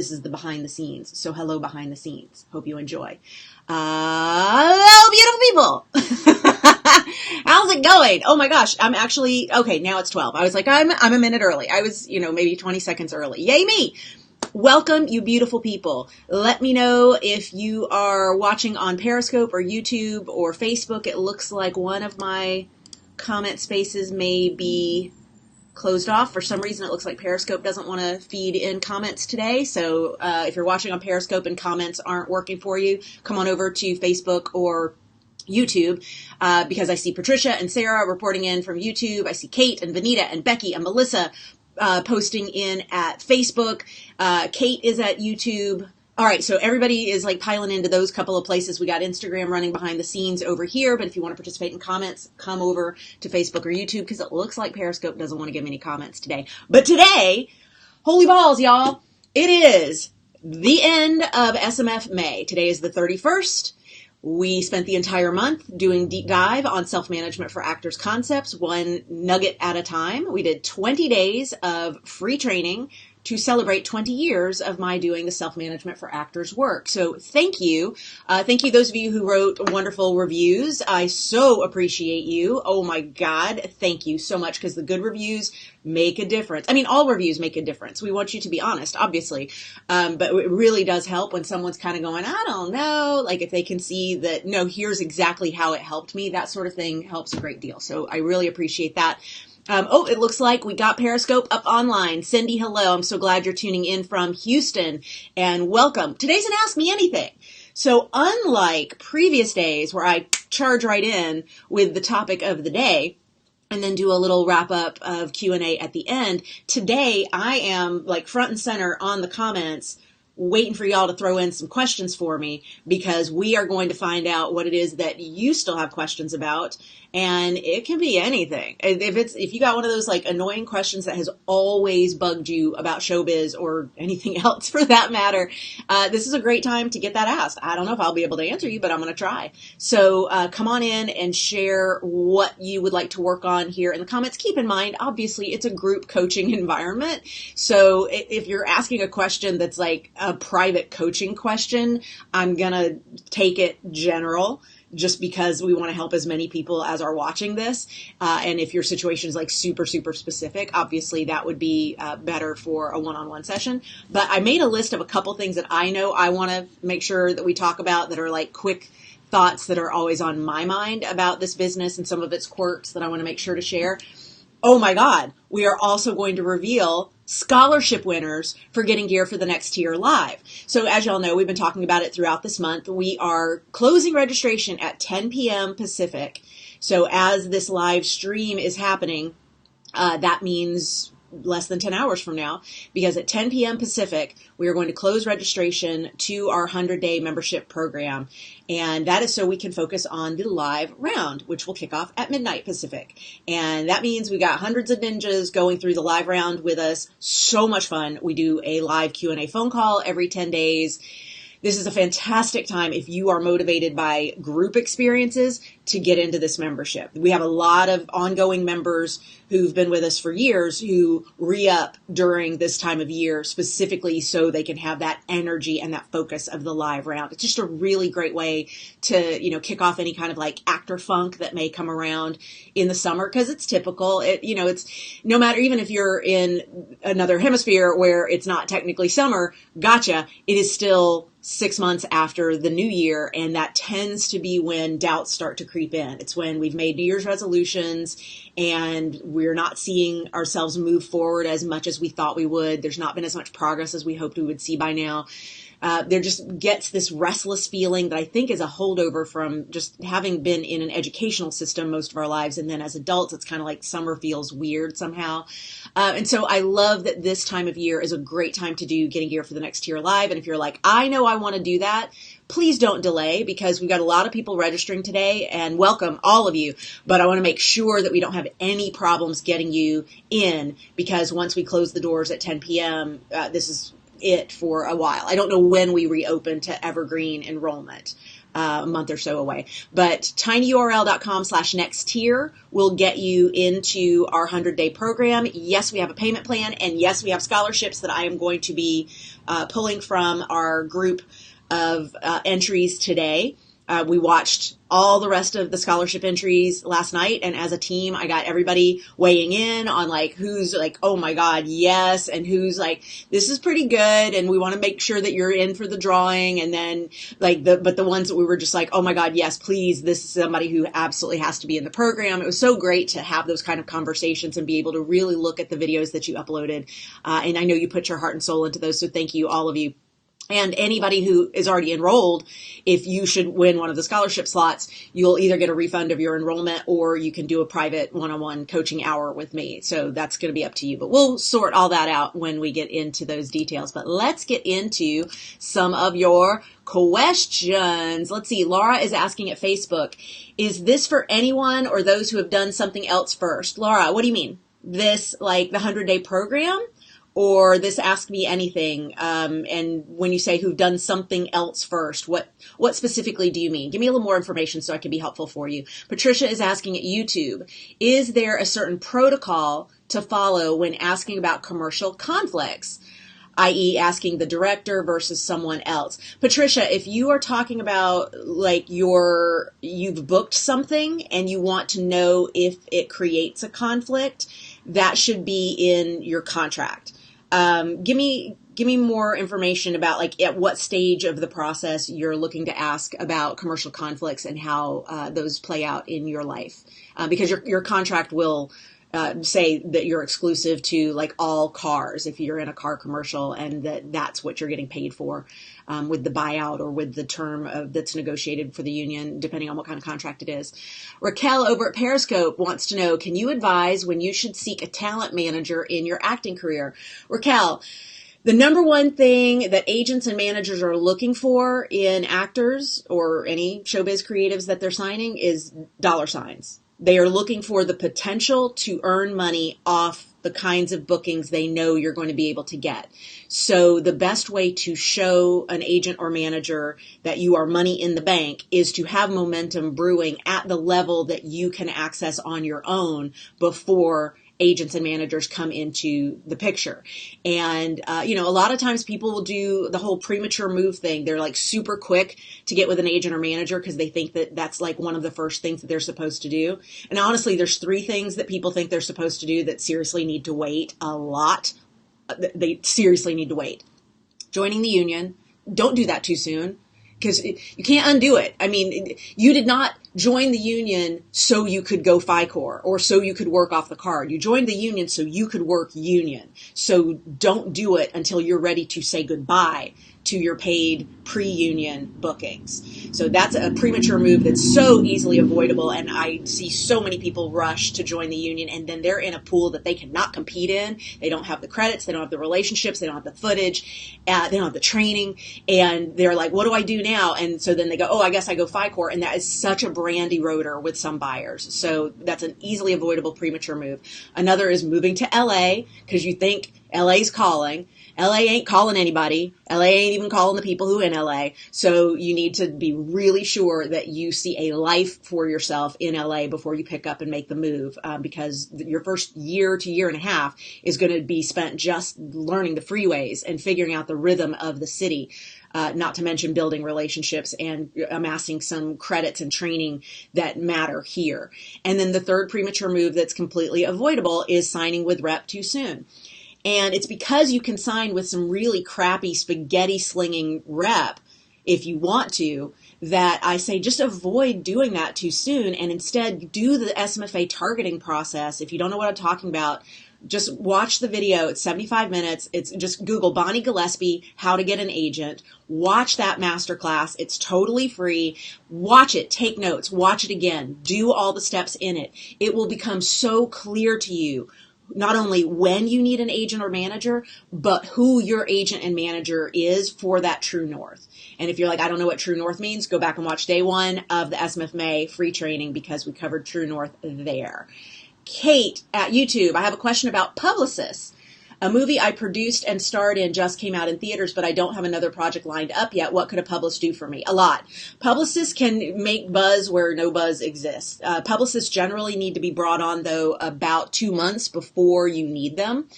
This is the behind the scenes. So hello, behind the scenes. Hope you enjoy. Hello, beautiful people. How's it going? Oh my gosh. I'm actually, okay, now it's 12. I was like, I'm a minute early. I was, maybe 20 seconds early. Yay me. Welcome, you beautiful people. Let me know if you are watching on Periscope or YouTube or Facebook. It looks like one of my comment spaces may be closed off. For some reason, it looks like Periscope doesn't want to feed in comments today. So if you're watching on Periscope and comments aren't working for you, come on over to Facebook or YouTube, because I see Patricia and Sarah reporting in from YouTube. I see Kate and Vanita and Becky and Melissa posting in at Facebook. Kate is at YouTube. All right, so everybody is like piling into those couple of places. We got Instagram running behind the scenes over here, but if you want to participate in comments, come over to Facebook or YouTube, because it looks like Periscope doesn't want to give me any comments today. But today, holy balls, y'all, it is the end of SMF May. Today is the 31st. We spent the entire month doing deep dive on self-management for actors concepts, one nugget at a time. We did 20 days of free training to celebrate 20 years of my doing the self-management for actors work. So thank you. Thank you, those of you who wrote wonderful reviews. I so appreciate you. Oh my God. Thank you so much, because the good reviews make a difference. I mean, all reviews make a difference. We want you to be honest, obviously. But it really does help when someone's kind of going, I don't know, like if they can see that, no, here's exactly how it helped me. That sort of thing helps a great deal. So I really appreciate that. It looks like we got Periscope up online. Cindy, hello. I'm so glad you're tuning in from Houston, and welcome. Today's an Ask Me Anything. So unlike previous days where I charge right in with the topic of the day and then do a little wrap up of Q&A at the end, today I am like front and center on the comments, waiting for y'all to throw in some questions for me, because we are going to find out what it is that you still have questions about. And it can be anything. If you got one of those like annoying questions that has always bugged you about showbiz or anything else for that matter, this is a great time to get that asked. I don't know if I'll be able to answer you, but I'm going to try. So come on in and share what you would like to work on here in the comments. Keep in mind, obviously, it's a group coaching environment. So if you're asking a question that's like a private coaching question, I'm going to take it general, just because we want to help as many people as are watching this. And if your situation is like super, super specific, obviously that would be better for a one-on-one session. But I made a list of a couple things that I know I want to make sure that we talk about that are like quick thoughts that are always on my mind about this business and some of its quirks that I want to make sure to share. Oh my God, we are also going to reveal scholarship winners for Getting Gear for the Next Tier Live. So as y'all know, we've been talking about it throughout this month. We are closing registration at 10 p.m. Pacific. So as this live stream is happening, that means less than 10 hours from now, because at 10 p.m. Pacific, we are going to close registration to our 100-day membership program. And that is so we can focus on the live round, which will kick off at midnight Pacific. And that means we got hundreds of ninjas going through the live round with us. So much fun. We do a live Q&A phone call every 10 days. This is a fantastic time if you are motivated by group experiences to get into this membership. We have a lot of ongoing members who've been with us for years who re-up during this time of year, specifically so they can have that energy and that focus of the live round. It's just a really great way to, kick off any kind of like actor funk that may come around in the summer, because it's typical. It's no matter, even if you're in another hemisphere where it's not technically summer, gotcha, it is still 6 months after the new year, and that tends to be when doubts start to creep in. It's when we've made New Year's resolutions and we're not seeing ourselves move forward as much as we thought we would. There's not been as much progress as we hoped we would see by now. There just gets this restless feeling that I think is a holdover from just having been in an educational system most of our lives. And then as adults, it's kind of like summer feels weird somehow. And so I love that this time of year is a great time to do Getting Gear for the Next Tier Live. And if you're like, I know I want to do that, please don't delay, because we've got a lot of people registering today, and welcome all of you. But I want to make sure that we don't have any problems getting you in, because once we close the doors at 10 p.m., this is it for a while. I don't know when we reopen to evergreen enrollment. a month or so away. But tinyurl.com/next tier will get you into our 100-day program. Yes, we have a payment plan, and yes, we have scholarships that I am going to be pulling from our group of entries today. We watched all the rest of the scholarship entries last night, and as a team, I got everybody weighing in on like who's like, oh my God, yes, and who's like, this is pretty good, and we want to make sure that you're in for the drawing, and then like but the ones that we were just like, oh my God, yes, please, this is somebody who absolutely has to be in the program. It was so great to have those kind of conversations and be able to really look at the videos that you uploaded, and I know you put your heart and soul into those, so thank you, all of you. And anybody who is already enrolled, if you should win one of the scholarship slots, you'll either get a refund of your enrollment or you can do a private one-on-one coaching hour with me. So that's going to be up to you. But we'll sort all that out when we get into those details. But let's get into some of your questions. Let's see. Laura is asking at Facebook, is this for anyone or those who have done something else first? Laura, what do you mean? This, like the 100-day program? Or this Ask Me Anything, and when you say who've done something else first, what specifically do you mean? Give me a little more information so I can be helpful for you. Patricia is asking at YouTube, is there a certain protocol to follow when asking about commercial conflicts, i.e. asking the director versus someone else? Patricia, if you are talking about like you've booked something and you want to know if it creates a conflict, that should be in your contract. Give me more information about like at what stage of the process you're looking to ask about commercial conflicts and how those play out in your life, because your contract will say that you're exclusive to like all cars if you're in a car commercial, and that's what you're getting paid for with the buyout or with the term that's negotiated for the union, depending on what kind of contract it is. Raquel over at Periscope wants to know, can you advise when you should seek a talent manager in your acting career? Raquel, the number one thing that agents and managers are looking for in actors or any showbiz creatives that they're signing is dollar signs. They are looking for the potential to earn money off the kinds of bookings they know you're going to be able to get. So the best way to show an agent or manager that you are money in the bank is to have momentum brewing at the level that you can access on your own before agents and managers come into the picture. And, a lot of times people will do the whole premature move thing. They're like super quick to get with an agent or manager because they think that that's like one of the first things that they're supposed to do. And honestly, there's 3 things that people think they're supposed to do that seriously need to wait a lot. They seriously need to wait. Joining the union. Don't do that too soon, because you can't undo it. I mean, you did not join the union so you could go FICOR or so you could work off the card. You joined the union so you could work union. So don't do it until you're ready to say goodbye to your paid pre-union bookings. So that's a premature move that's so easily avoidable. And I see so many people rush to join the union, and then they're in a pool that they cannot compete in. They don't have the credits. They don't have the relationships. They don't have the footage. They don't have the training. And they're like, what do I do now? And so then they go, oh, I guess I go FICOR. And that is such a brand eroder with some buyers. So that's an easily avoidable premature move. Another is moving to LA because you think LA's calling. LA ain't calling anybody. LA ain't even calling the people who are in LA. So you need to be really sure that you see a life for yourself in LA before you pick up and make the move, because your first year to year and a half is going to be spent just learning the freeways and figuring out the rhythm of the city. Not to mention building relationships and amassing some credits and training that matter here. And then the third premature move that's completely avoidable is signing with rep too soon. And it's because you can sign with some really crappy spaghetti slinging rep if you want to, that I say just avoid doing that too soon and instead do the SMFA targeting process. If you don't know what I'm talking about, just watch the video. It's 75 minutes. It's just Google Bonnie Gillespie, how to get an agent. Watch that masterclass. It's totally free. Watch it. Take notes. Watch it again. Do all the steps in it. It will become so clear to you not only when you need an agent or manager, but who your agent and manager is for that True North. And if you're like, I don't know what True North means, go back and watch day 1 of the SMFMA free training because we covered True North there. Kate at YouTube, I have a question about publicists. A movie I produced and starred in just came out in theaters, but I don't have another project lined up yet. What could a publicist do for me? A lot. Publicists can make buzz where no buzz exists. Publicists generally need to be brought on, though, about 2 months before you need them,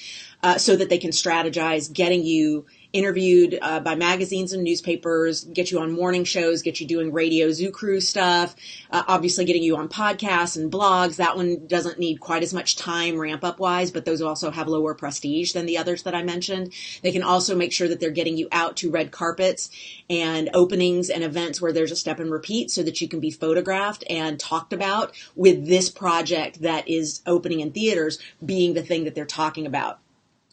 so that they can strategize getting you interviewed by magazines and newspapers, get you on morning shows, get you doing radio Zoo Crew stuff, obviously getting you on podcasts and blogs. That one doesn't need quite as much time ramp up wise, but those also have lower prestige than the others that I mentioned. They can also make sure that they're getting you out to red carpets and openings and events where there's a step and repeat so that you can be photographed and talked about, with this project that is opening in theaters being the thing that they're talking about.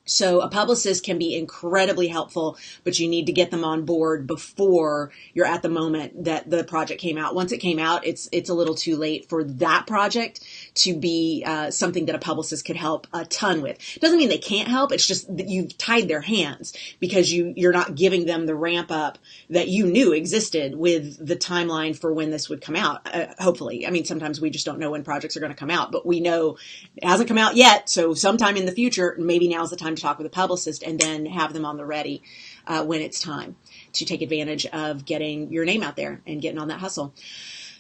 So a publicist can be incredibly helpful, but you need to get them on board before you're at the moment that the project came out. Once it came out, it's a little too late for that project to be something that a publicist could help a ton with. Doesn't mean they can't help. It's just that you've tied their hands because you're not giving them the ramp up that you knew existed with the timeline for when this would come out. Hopefully. I mean, sometimes we just don't know when projects are going to come out, but we know it hasn't come out yet. So sometime in the future, maybe now's the time to talk with a publicist and then have them on the ready when it's time to take advantage of getting your name out there and getting on that hustle.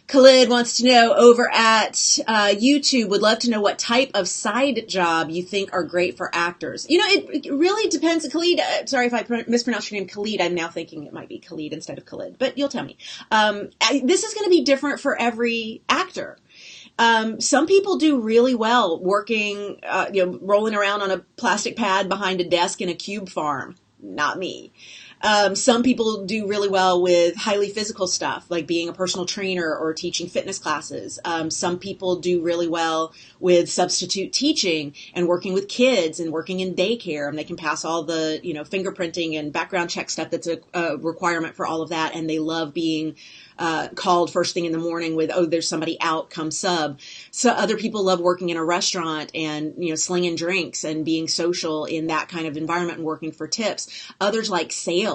Khalid wants to know over at YouTube, would love to know what type of side job you think are great for actors. You know, it really depends. Khalid, sorry if I mispronounced your name, Khalid. I'm now thinking it might be Khalid instead of Khalid, but you'll tell me. This is going to be different for every actor. Some people do really well working, rolling around on a plastic pad behind a desk in a cube farm. Not me. Some people do really well with highly physical stuff, like being a personal trainer or teaching fitness classes. Some people do really well with substitute teaching and working with kids and working in daycare, and they can pass all the, fingerprinting and background check stuff that's a requirement for all of that. And they love being called first thing in the morning with, oh, there's somebody out, come sub. So other people love working in a restaurant and, slinging drinks and being social in that kind of environment and working for tips. Others like sales.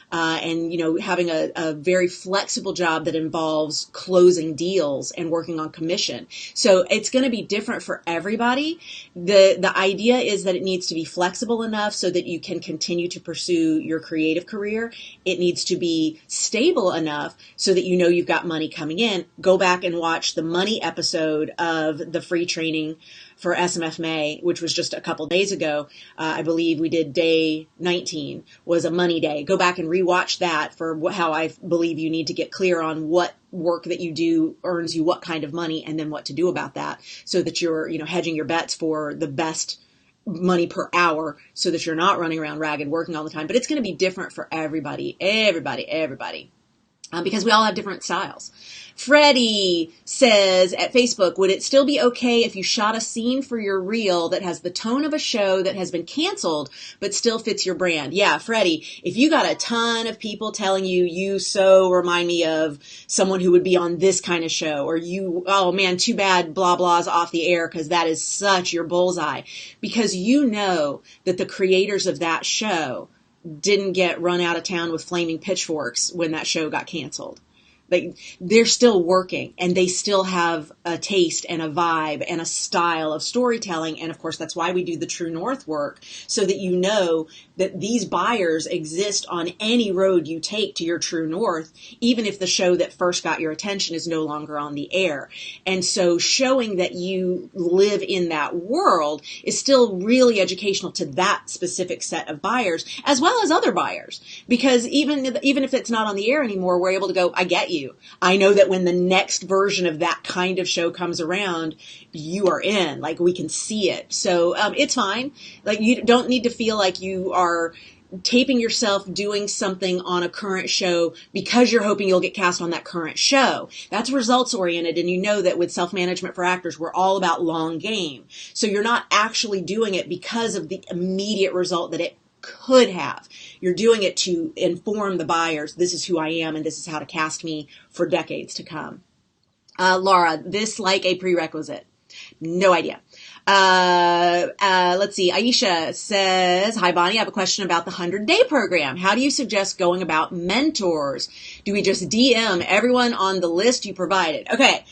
And having a very flexible job that involves closing deals and working on commission. So it's going to be different for everybody. The idea is that it needs to be flexible enough so that you can continue to pursue your creative career. It needs to be stable enough so that you've got money coming in. Go back and watch the money episode of the free training for SMFMA, which was just a couple days ago. I believe we did day 19 was a money day. Go back and rewatch that for how I believe you need to get clear on what work that you do earns you what kind of money and then what to do about that so that you're, hedging your bets for the best money per hour so that you're not running around ragged working all the time. But it's going to be different for everybody, because we all have different styles. Freddie says at Facebook, would it still be okay if you shot a scene for your reel that has the tone of a show that has been canceled but still fits your brand? Yeah, Freddie, if you got a ton of people telling you so remind me of someone who would be on this kind of show, or oh man, too bad blah blah's off the air because that is such your bullseye, because that the creators of that show didn't get run out of town with flaming pitchforks when that show got canceled. Like, they're still working and they still have a taste and a vibe and a style of storytelling. And of course, that's why we do the True North work, so that that these buyers exist on any road you take to your true north, even if the show that first got your attention is no longer on the air. And so showing that you live in that world is still really educational to that specific set of buyers, as well as other buyers. Because even if it's not on the air anymore, we're able to go, I get you. I know that when the next version of that kind of show comes around, you are in. Like, we can see it. So it's fine. Like, you don't need to feel like you are taping yourself doing something on a current show because you're hoping you'll get cast on that current show. That's results oriented. And that with self-management for actors, we're all about long game. So you're not actually doing it because of the immediate result that it could have. You're doing it to inform the buyers, this is who I am and this is how to cast me for decades to come. Laura, this like a prerequisite? No idea. Let's see. Aisha says, hi, Bonnie. I have a question about the 100-day program. How do you suggest going about mentors? Do we just DM everyone on the list you provided? Okay.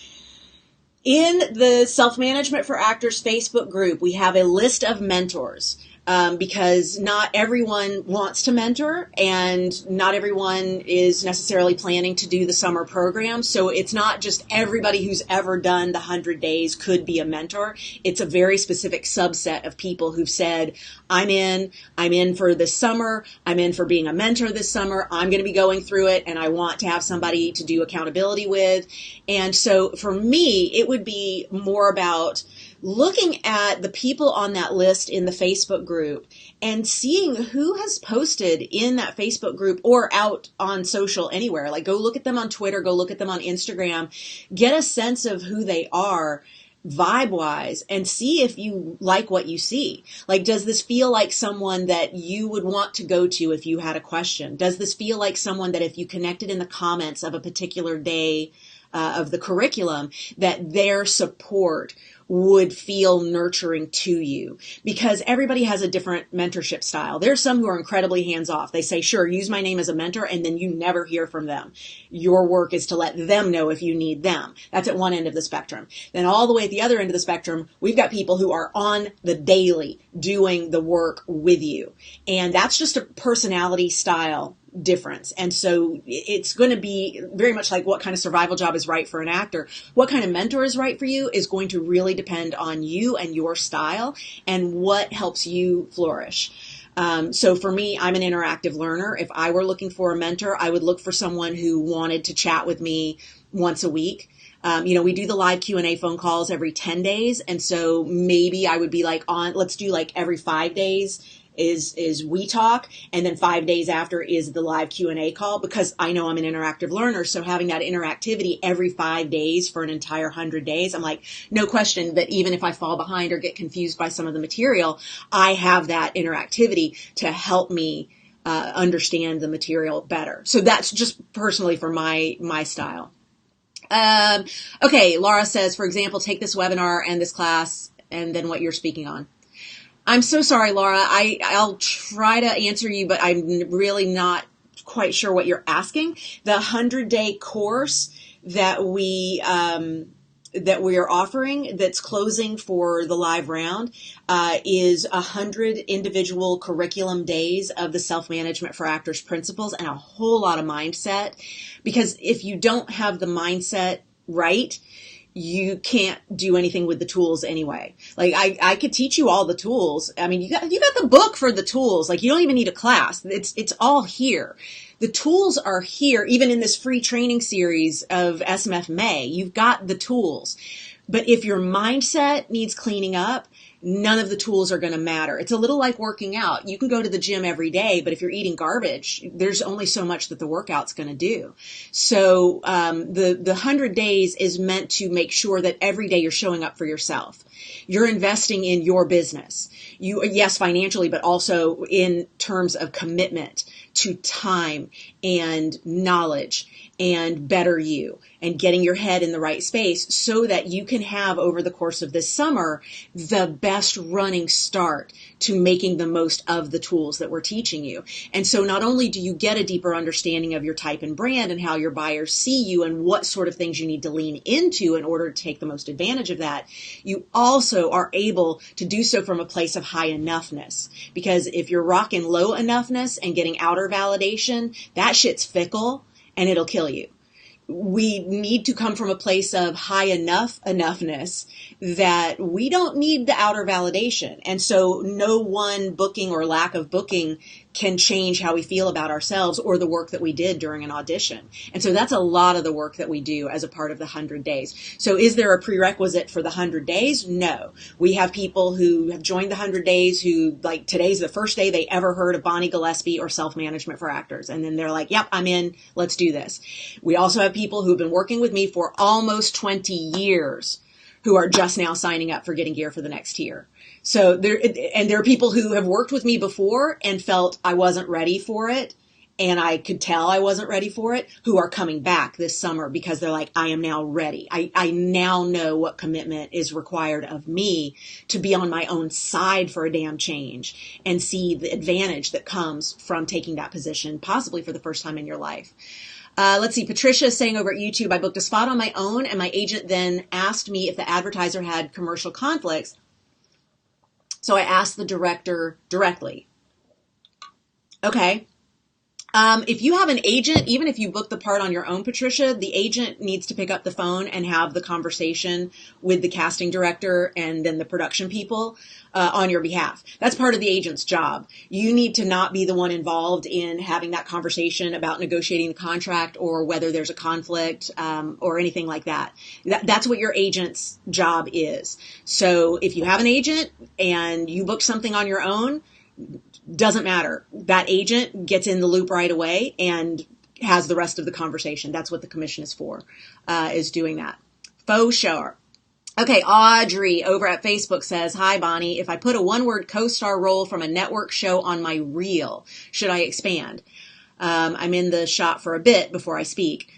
In the Self-Management for Actors Facebook group, we have a list of mentors. because not everyone wants to mentor and not everyone is necessarily planning to do the summer program. So it's not just everybody who's ever done the 100 days could be a mentor. It's a very specific subset of people who've said, I'm in for this summer. I'm in for being a mentor this summer. I'm going to be going through it and I want to have somebody to do accountability with. And so for me, it would be more about looking at the people on that list in the Facebook group and seeing who has posted in that Facebook group or out on social anywhere. Like go look at them on Twitter, go look at them on Instagram, get a sense of who they are vibe wise and see if you like what you see. Like, does this feel like someone that you would want to go to if you had a question? Does this feel like someone that if you connected in the comments of a particular day of the curriculum, that their support would feel nurturing to you? Because everybody has a different mentorship style. There's some who are incredibly hands-off. They say, sure, use my name as a mentor, and then you never hear from them. Your work is to let them know if you need them. That's at one end of the spectrum. Then all the way at the other end of the spectrum, we've got people who are on the daily doing the work with you. And that's just a personality style difference. And so it's going to be very much like what kind of survival job is right for an actor. What kind of mentor is right for you is going to really depend on you and your style and what helps you flourish. So for me, I'm an interactive learner. If I were looking for a mentor, I would look for someone who wanted to chat with me once a week. We do the live Q&A phone calls every 10 days. And so maybe I would be like let's do like every 5 days is we talk, and then 5 days after is the live Q&A call, because I know I'm an interactive learner. So having that interactivity every 5 days for an entire 100 days, I'm like, no question that even if I fall behind or get confused by some of the material, I have that interactivity to help me understand the material better. So that's just personally for my style. Okay, Laura says, for example, take this webinar and this class and then what you're speaking on. I'm so sorry, Laura. I'll try to answer you, but I'm really not quite sure what you're asking. The 100-day course that we are offering, that's closing for the live round, is 100 individual curriculum days of the Self-Management for Actors principles and a whole lot of mindset. Because if you don't have the mindset right, you can't do anything with the tools anyway. Like I could teach you all the tools. I mean, you got the book for the tools. Like you don't even need a class. It's all here. The tools are here, even in this free training series of SMF May. You've got the tools. But if your mindset needs cleaning up, none of the tools are going to matter. It's a little like working out. You can go to the gym every day, but if you're eating garbage, there's only so much that the workout's going to do. So the 100 days is meant to make sure that every day you're showing up for yourself. You're investing in your business. Yes, financially, but also in terms of commitment to time and knowledge and better you and getting your head in the right space so that you can have over the course of this summer the best running start to making the most of the tools that we're teaching you. And so not only do you get a deeper understanding of your type and brand and how your buyers see you and what sort of things you need to lean into in order to take the most advantage of that, you also are able to do so from a place of high enoughness. Because if you're rocking low enoughness and getting outer validation, that shit's fickle and it'll kill you. We need to come from a place of high enoughness that we don't need the outer validation. And so no one booking or lack of booking can change how we feel about ourselves or the work that we did during an audition. And so that's a lot of the work that we do as a part of the 100 days. So is there a prerequisite for the 100 days? No. We have people who have joined the 100 days who, like, today's the first day they ever heard of Bonnie Gillespie or Self-Management for Actors. And then they're like, yep, I'm in. Let's do this. We also have people who've been working with me for almost 20 years who are just now signing up for getting gear for the next year. So there are people who have worked with me before and felt I wasn't ready for it, and I could tell I wasn't ready for it, who are coming back this summer because they're like, I am now ready. I now know what commitment is required of me to be on my own side for a damn change and see the advantage that comes from taking that position, possibly for the first time in your life. Let's see. Patricia is saying over at YouTube, I booked a spot on my own and my agent then asked me if the advertiser had commercial conflicts. So I asked the director directly, okay, if you have an agent, even if you book the part on your own, Patricia, the agent needs to pick up the phone and have the conversation with the casting director and then the production people on your behalf. That's part of the agent's job. You need to not be the one involved in having that conversation about negotiating the contract or whether there's a conflict or anything like that. That's what your agent's job is. So if you have an agent and you book something on your own, doesn't matter. That agent gets in the loop right away and has the rest of the conversation. That's what the commission is for, is doing that. Faux sure. Okay, Audrey over at Facebook says, hi, Bonnie. If I put a one-word co-star role from a network show on my reel, should I expand? I'm in the shot for a bit before I speak.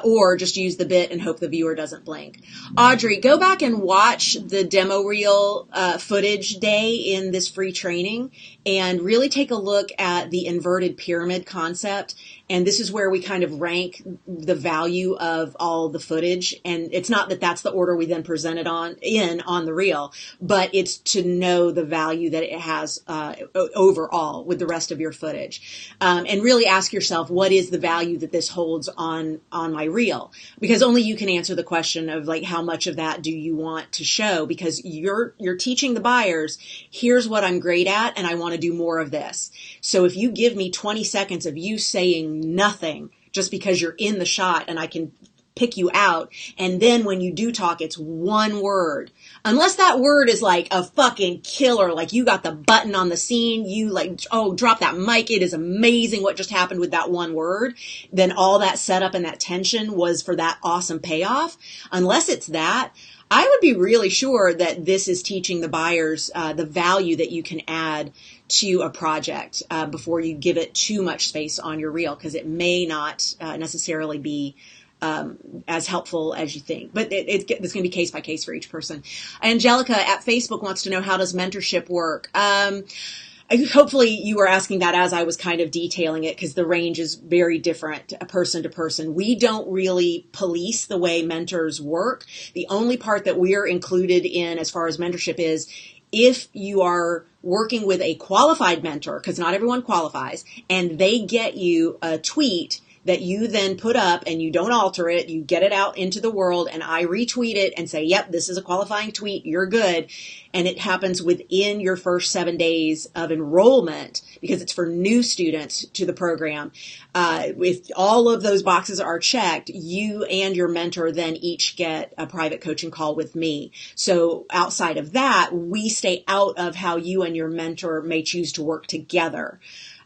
Or just use the bit and hope the viewer doesn't blink. Audrey, go back and watch the demo reel footage day in this free training and really take a look at the inverted pyramid concept. And this is where we kind of rank the value of all the footage. And it's not that that's the order we then present it on the reel, but it's to know the value that it has overall with the rest of your footage. And really ask yourself, what is the value that this holds on my reel? Because only you can answer the question of like, how much of that do you want to show? Because you're teaching the buyers, here's what I'm great at, and I want to do more of this. So if you give me 20 seconds of you saying nothing just because you're in the shot and I can pick you out, and then when you do talk, it's one word. Unless that word is like a fucking killer, like you got the button on the scene, you like, oh, drop that mic, it is amazing what just happened with that one word, then all that setup and that tension was for that awesome payoff. Unless it's that, I would be really sure that this is teaching the buyers the value that you can add to a project before you give it too much space on your reel, because it may not necessarily be as helpful as you think. But it's going to be case by case for each person. Angelica at Facebook wants to know, how does mentorship work? Hopefully you were asking that as I was kind of detailing it, because the range is very different person to person. We don't really police the way mentors work. The only part that we're included in as far as mentorship is if you are working with a qualified mentor, because not everyone qualifies, and they get you a tweet that you then put up and you don't alter it, you get it out into the world, and I retweet it and say, yep, this is a qualifying tweet, you're good. And it happens within your first 7 days of enrollment, because it's for new students to the program. If all of those boxes are checked, you and your mentor then each get a private coaching call with me. So outside of that, we stay out of how you and your mentor may choose to work together.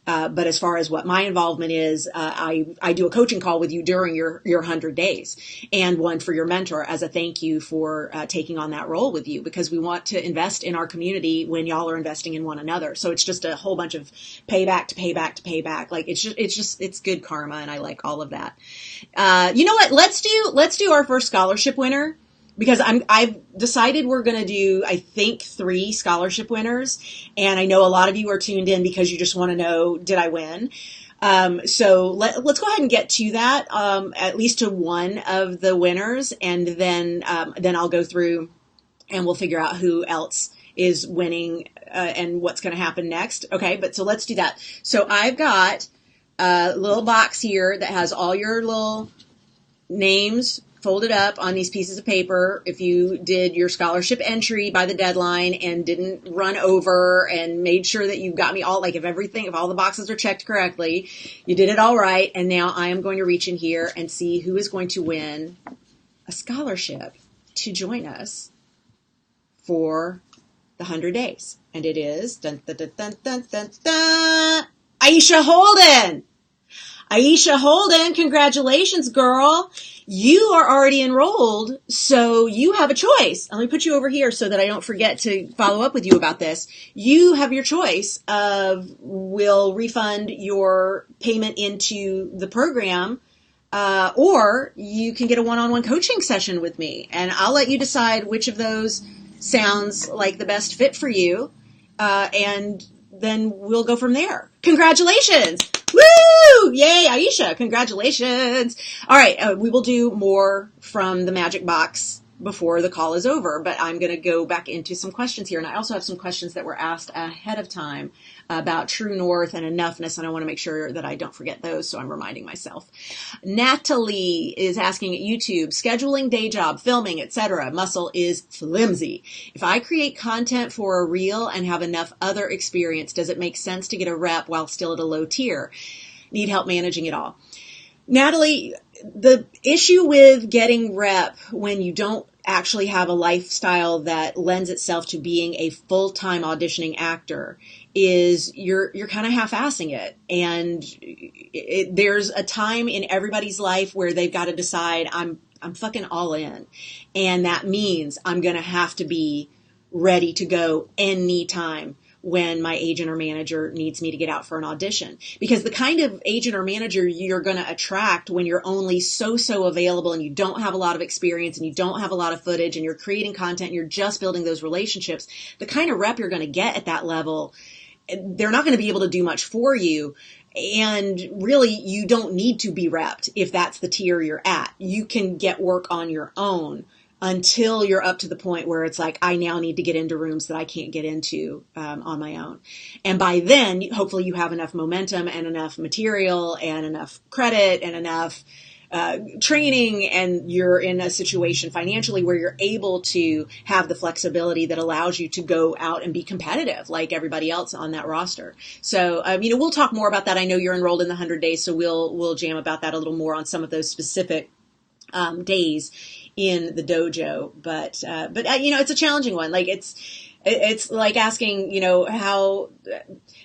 But as far as what my involvement is, I do a coaching call with you during your 100 days, and one for your mentor as a thank you for taking on that role with you, because we want to invest in our community when y'all are investing in one another. So it's just a whole bunch of payback to payback to payback. Like it's good karma, and I like all of that. You know what? Let's do our first scholarship winner. Because I've decided we're going to do, I think, 3 scholarship winners. And I know a lot of you are tuned in because you just want to know, did I win? So let's go ahead and get to that, at least to one of the winners. And then I'll go through and we'll figure out who else is winning and what's going to happen next. Okay, but so let's do that. So I've got a little box here that has all your little names folded up on these pieces of paper. If you did your scholarship entry by the deadline and didn't run over and made sure that you got me all, like if all the boxes are checked correctly, you did it all right. And now I am going to reach in here and see who is going to win a scholarship to join us for the 100 days. And it is dun, dun, dun, dun, dun, dun, dun, Aisha Holden. Aisha Holden, congratulations, girl. You are already enrolled, so you have a choice. Let me put you over here so that I don't forget to follow up with you about this. You have your choice of we'll refund your payment into the program, or you can get a one-on-one coaching session with me, and I'll let you decide which of those sounds like the best fit for you, and then we'll go from there. Congratulations! Woo! Yay, Aisha! Congratulations! All right, we will do more from the magic box before the call is over, but I'm going to go back into some questions here. And I also have some questions that were asked ahead of time about true north and enoughness, and I want to make sure that I don't forget those, so I'm reminding myself. Natalie is asking at YouTube, scheduling, day job, filming, etc. Muscle is flimsy. If I create content for a reel and have enough other experience, does it make sense to get a rep while still at a low tier? Need help managing it all. Natalie, the issue with getting rep when you don't actually have a lifestyle that lends itself to being a full-time auditioning actor is you're kind of half-assing it. And there's a time in everybody's life where they've got to decide, I'm fucking all in. And that means I'm going to have to be ready to go anytime when my agent or manager needs me to get out for an audition. Because the kind of agent or manager you're going to attract when you're only so available and you don't have a lot of experience and you don't have a lot of footage and you're creating content and you're just building those relationships, the kind of rep you're going to get at that level, they're not going to be able to do much for you. And really, you don't need to be repped if that's the tier you're at. You can get work on your own until you're up to the point where it's like, I now need to get into rooms that I can't get into on my own. And by then, hopefully you have enough momentum and enough material and enough credit and enough training, and you're in a situation financially where you're able to have the flexibility that allows you to go out and be competitive like everybody else on that roster. So, we'll talk more about that. I know you're enrolled in the 100 days, so we'll jam about that a little more on some of those specific days in the dojo, but it's a challenging one. Like it's like asking,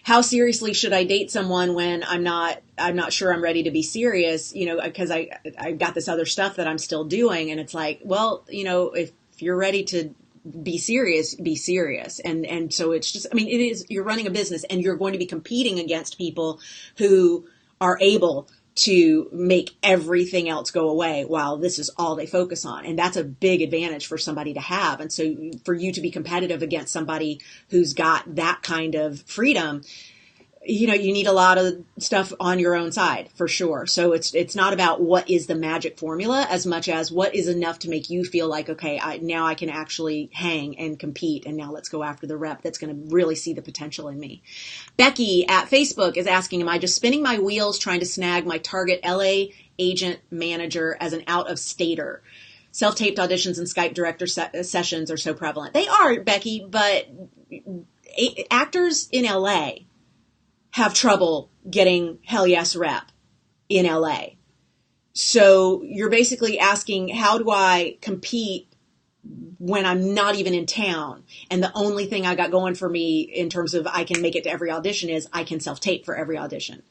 how seriously should I date someone when I'm not sure I'm ready to be serious, because I've got this other stuff that I'm still doing. And it's like, well, if you're ready to be serious, be serious. And so it's just, you're running a business and you're going to be competing against people who are able to make everything else go away while this is all they focus on. And that's a big advantage for somebody to have. And so for you to be competitive against somebody who's got that kind of freedom, you need a lot of stuff on your own side for sure. So it's not about what is the magic formula as much as what is enough to make you feel like, okay, now I can actually hang and compete. And now let's go after the rep that's going to really see the potential in me. Becky at Facebook is asking, am I just spinning my wheels trying to snag my target LA agent manager as an out-of-stater? Self-taped auditions and Skype director sessions are so prevalent. They are, Becky, but actors in LA have trouble getting hell yes rep in LA. So you're basically asking, how do I compete when I'm not even in town? And the only thing I got going for me in terms of I can make it to every audition is I can self-tape for every audition.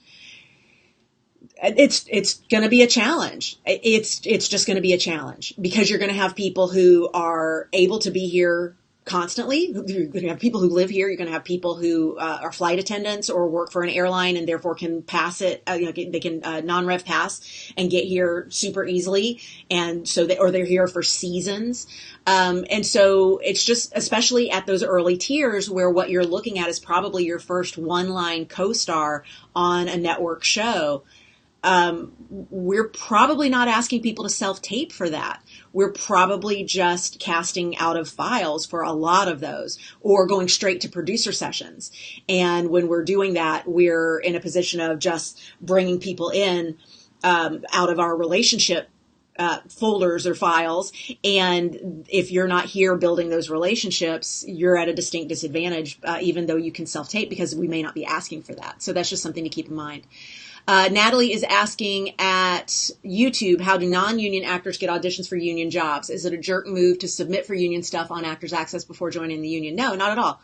It's going to be a challenge. It's just going to be a challenge because you're going to have people who are able to be here constantly. You're going to have people who live here. You're going to have people who are flight attendants or work for an airline and therefore can pass it. They can non-rev pass and get here super easily. And so they're here for seasons. And so it's just, especially at those early tiers where what you're looking at is probably your first one-line co-star on a network show. We're probably not asking people to self-tape for that. We're probably just casting out of files for a lot of those or going straight to producer sessions. And when we're doing that, we're in a position of just bringing people in out of our relationship folders or files. And if you're not here building those relationships, you're at a distinct disadvantage, even though you can self-tape because we may not be asking for that. So that's just something to keep in mind. Natalie is asking at YouTube, how do non-union actors get auditions for union jobs? Is it a jerk move to submit for union stuff on Actors Access before joining the union? No, not at all.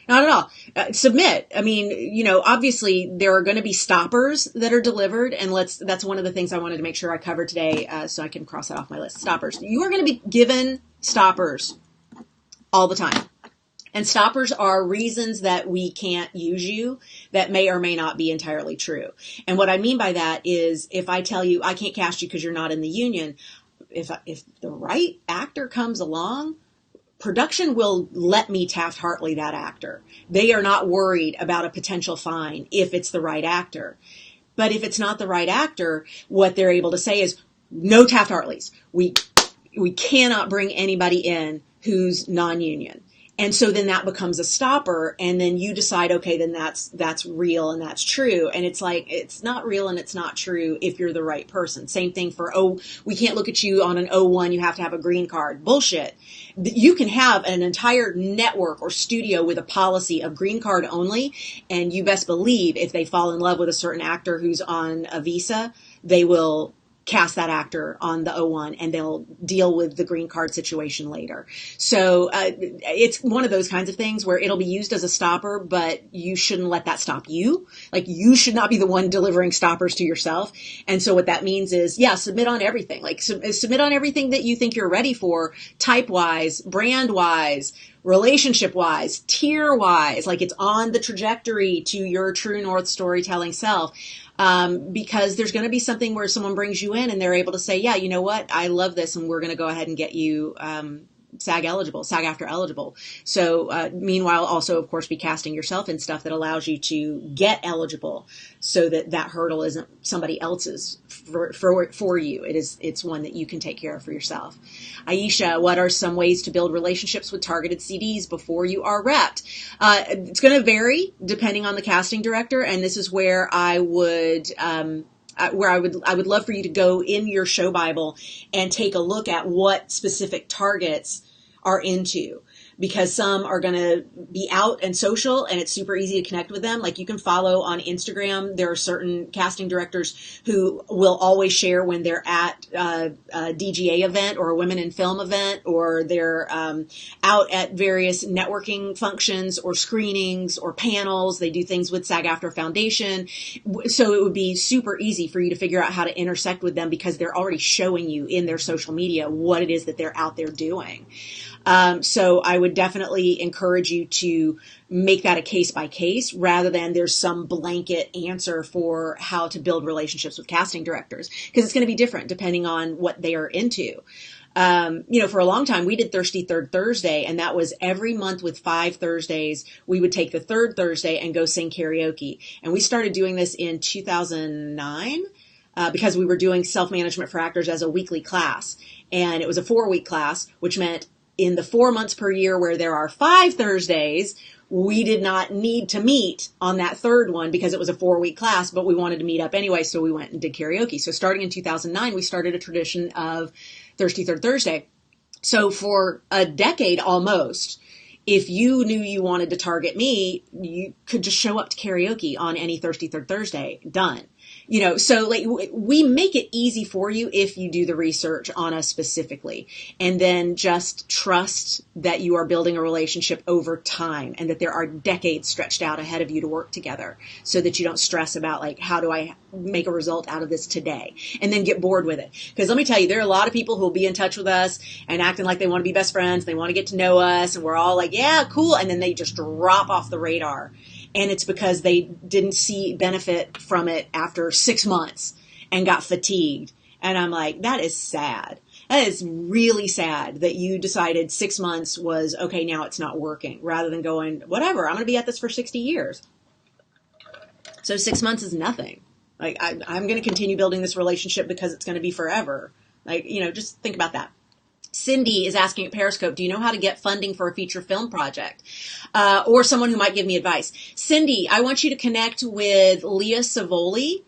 Not at all. Submit. Obviously there are going to be stoppers that are delivered, and that's one of the things I wanted to make sure I covered today, so I can cross that off my list. Stoppers. You are going to be given stoppers all the time. And stoppers are reasons that we can't use you that may or may not be entirely true. And what I mean by that is if I tell you I can't cast you because you're not in the union, if the right actor comes along, production will let me Taft-Hartley that actor. They are not worried about a potential fine if it's the right actor. But if it's not the right actor, what they're able to say is, no Taft-Hartleys. we cannot bring anybody in who's non-union. And so then that becomes a stopper, and then you decide, okay, then that's real and that's true. And it's like, it's not real and it's not true if you're the right person. Same thing for, we can't look at you on an O1, you have to have a green card. Bullshit. You can have an entire network or studio with a policy of green card only, and you best believe if they fall in love with a certain actor who's on a visa, they will cast that actor on the O1 and they'll deal with the green card situation later. So it's one of those kinds of things where it'll be used as a stopper, but you shouldn't let that stop you. Like, you should not be the one delivering stoppers to yourself. And so what that means is, yeah, submit on everything. Like, submit on everything that you think you're ready for, type-wise, brand-wise, relationship-wise, tier-wise. Like, it's on the trajectory to your true north storytelling self. Because there's going to be something where someone brings you in and they're able to say, yeah, you know what? I love this, and we're going to go ahead and get you SAG-AFTRA eligible. So meanwhile, also, of course, be casting yourself in stuff that allows you to get eligible, so that hurdle isn't somebody else's for you. It's one that you can take care of for yourself. Aisha, what are some ways to build relationships with targeted CDs before you are repped? It's going to vary depending on the casting director, and this is where I would love for you to go in your show Bible and take a look at what specific targets are into, because some are going to be out and social and it's super easy to connect with them. Like, you can follow on Instagram. There are certain casting directors who will always share when they're at a DGA event or a Women in Film event, or they're out at various networking functions or screenings or panels. They do things with SAG-AFTRA Foundation. So it would be super easy for you to figure out how to intersect with them, because they're already showing you in their social media what it is that they're out there doing. So I would definitely encourage you to make that a case by case, rather than there's some blanket answer for how to build relationships with casting directors, because it's going to be different depending on what they are into. For a long time, we did Thirsty Third Thursday, and that was every month with 5 Thursdays. We would take the third Thursday and go sing karaoke. And we started doing this in 2009. Because we were doing self-management for actors as a weekly class. And it was a 4-week class, which meant in the 4 months per year where there are 5 Thursdays, we did not need to meet on that third one because it was a 4-week class, but we wanted to meet up anyway, so we went and did karaoke. So starting in 2009, we started a tradition of Thirsty Third Thursday. So for a decade almost, if you knew you wanted to target me, you could just show up to karaoke on any Thirsty Third Thursday. Done. So like, we make it easy for you if you do the research on us specifically, and then just trust that you are building a relationship over time, and that there are decades stretched out ahead of you to work together, so that you don't stress about, like, how do I make a result out of this today, and then get bored with it. Because let me tell you, there are a lot of people who will be in touch with us and acting like they want to be best friends. They want to get to know us, and we're all like, yeah, cool. And then they just drop off the radar. And it's because they didn't see benefit from it after 6 months and got fatigued. And I'm like, that is sad. That is really sad that you decided 6 months was, okay, now it's not working, rather than going, whatever, I'm going to be at this for 60 years. So 6 months is nothing. Like, I'm going to continue building this relationship because it's going to be forever. Like, just think about that. Cindy is asking at Periscope, do you know how to get funding for a feature film project? Or someone who might give me advice. Cindy, I want you to connect with Leah Savoli.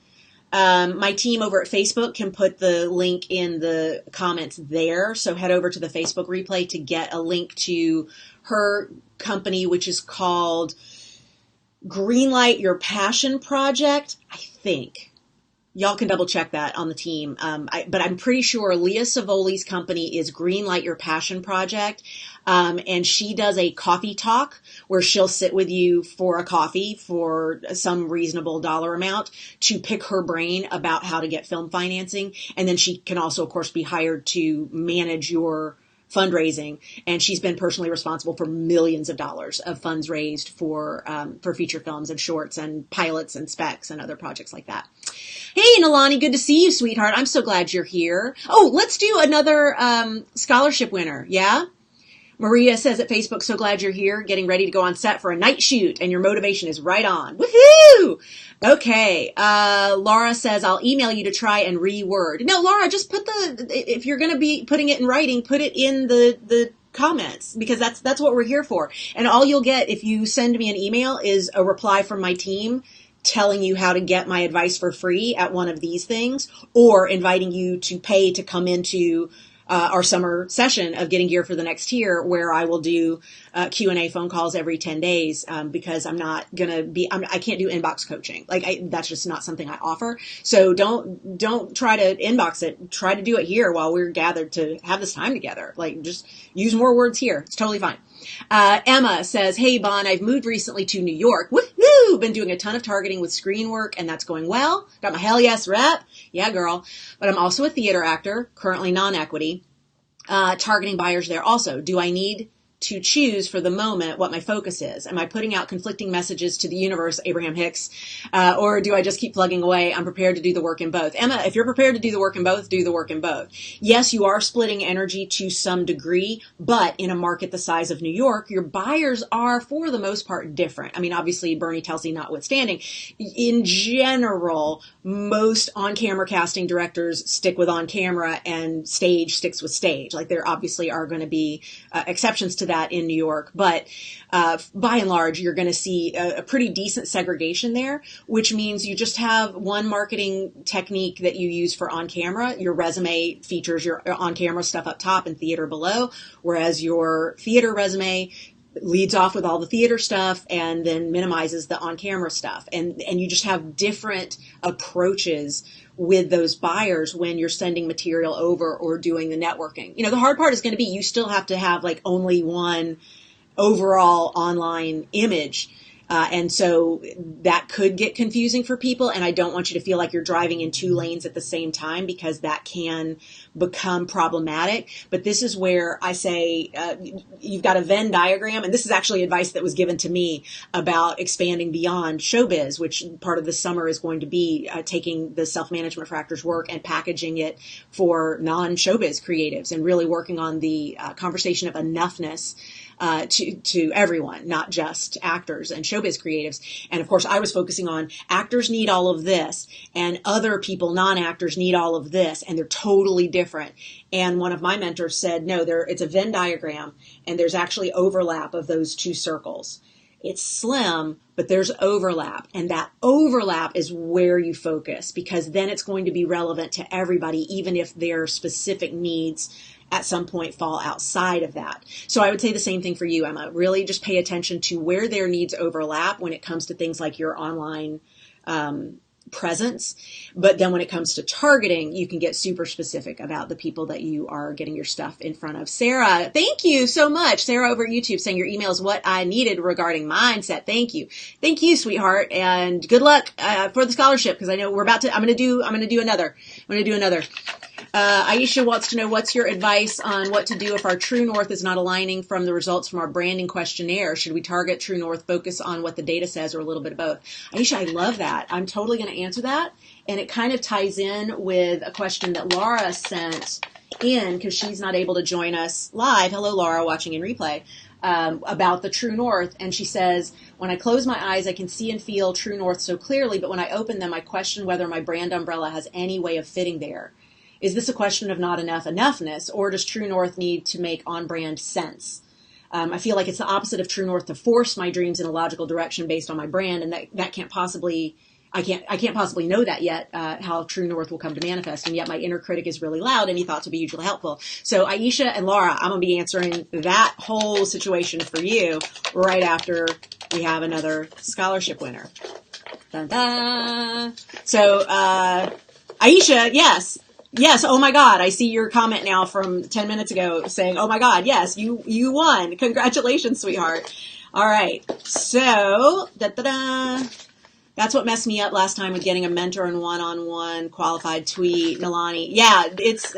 My team over at Facebook can put the link in the comments there. So head over to the Facebook replay to get a link to her company, which is called Greenlight Your Passion Project, I think. Y'all can double check that on the team. But I'm pretty sure Leah Savoli's company is Greenlight Your Passion Project. And she does a coffee talk where she'll sit with you for a coffee for some reasonable dollar amount to pick her brain about how to get film financing. And then she can also, of course, be hired to manage your fundraising, and she's been personally responsible for millions of dollars of funds raised for feature films and shorts and pilots and specs and other projects like that. Hey, Nalani, good to see you, sweetheart. I'm so glad you're here. Oh, let's do another scholarship winner, yeah? Maria says at Facebook, so glad you're here, getting ready to go on set for a night shoot, and your motivation is right on. Woohoo! Okay. Laura says, I'll email you to try and reword. No, Laura, just put if you're going to be putting it in writing, put it in the comments, because that's what we're here for. And all you'll get if you send me an email is a reply from my team telling you how to get my advice for free at one of these things, or inviting you to pay to come into our summer session of Getting Gear for the Next Tier, where I will do Q&A phone calls every 10 days because I'm not going to be, I can't do inbox coaching. That's just not something I offer. So don't try to inbox it. Try to do it here while we're gathered to have this time together. Just use more words here. It's totally fine. Emma says, hey, Bon, I've moved recently to New York. Woohoo! Been doing a ton of targeting with screen work, and that's going well. Got my hell yes rep. Yeah, girl. But I'm also a theater actor, currently non-equity, targeting buyers there also. Do I need to choose for the moment what my focus is? Am I putting out conflicting messages to the universe, Abraham Hicks, or do I just keep plugging away? I'm prepared to do the work in both. Emma, if you're prepared to do the work in both, do the work in both. Yes, you are splitting energy to some degree, but in a market the size of New York, your buyers are, for the most part, different. I mean, obviously, Bernie Telsey notwithstanding, in general, most on-camera casting directors stick with on-camera and stage sticks with stage. There obviously are going to be exceptions to that in New York, but by and large, you're going to see a pretty decent segregation there, which means you just have one marketing technique that you use for on-camera. Your resume features your on-camera stuff up top and theater below, whereas your theater resume leads off with all the theater stuff and then minimizes the on-camera stuff. And you just have different approaches with those buyers when you're sending material over or doing the networking. The hard part is going to be you still have to have only one overall online image. And so that could get confusing for people. And I don't want you to feel like you're driving in two lanes at the same time, because that can become problematic. But this is where I say you've got a Venn diagram. And this is actually advice that was given to me about expanding beyond showbiz, which part of the summer is going to be taking the self-management for actors work and packaging it for non-showbiz creatives and really working on the conversation of enoughness to everyone, not just actors and showbiz creatives. And of course, I was focusing on actors need all of this and other people, non-actors, need all of this, and they're totally different. And one of my mentors said, no, it's a Venn diagram, and there's actually overlap of those two circles. It's slim, but there's overlap, and that overlap is where you focus, because then it's going to be relevant to everybody, even if their specific needs at some point fall outside of that. So I would say the same thing for you, Emma. Really just pay attention to where their needs overlap when it comes to things like your online presence. But then when it comes to targeting, you can get super specific about the people that you are getting your stuff in front of. Sarah, thank you so much. Sarah over at YouTube saying your email is what I needed regarding mindset. Thank you. Thank you, sweetheart. And good luck for the scholarship, because I know I'm going to do another. Aisha wants to know, what's your advice on what to do if our true north is not aligning from the results from our branding questionnaire? Should we target true north, focus on what the data says, or a little bit of both? Aisha, I love that. I'm totally going to answer that. And it kind of ties in with a question that Laura sent in, because she's not able to join us live. Hello, Laura, watching in replay, about the true north. And she says, when I close my eyes, I can see and feel true north so clearly, but when I open them, I question whether my brand umbrella has any way of fitting there. Is this a question of not enough enoughness, or does True North need to make on-brand sense? I feel like it's the opposite of True North to force my dreams in a logical direction based on my brand, and that can't possibly, I can't possibly know that yet, how True North will come to manifest, and yet my inner critic is really loud. Any thoughts would be hugely helpful. So Aisha and Laura, I'm going to be answering that whole situation for you right after we have another scholarship winner. Dun, dun. So Aisha, yes. Yes. Oh my God. I see your comment now from 10 minutes ago saying, oh my God, yes, you won. Congratulations, sweetheart. All right. So that's what messed me up last time with getting a mentor and one-on-one qualified tweet. Nalani. Yeah. It's,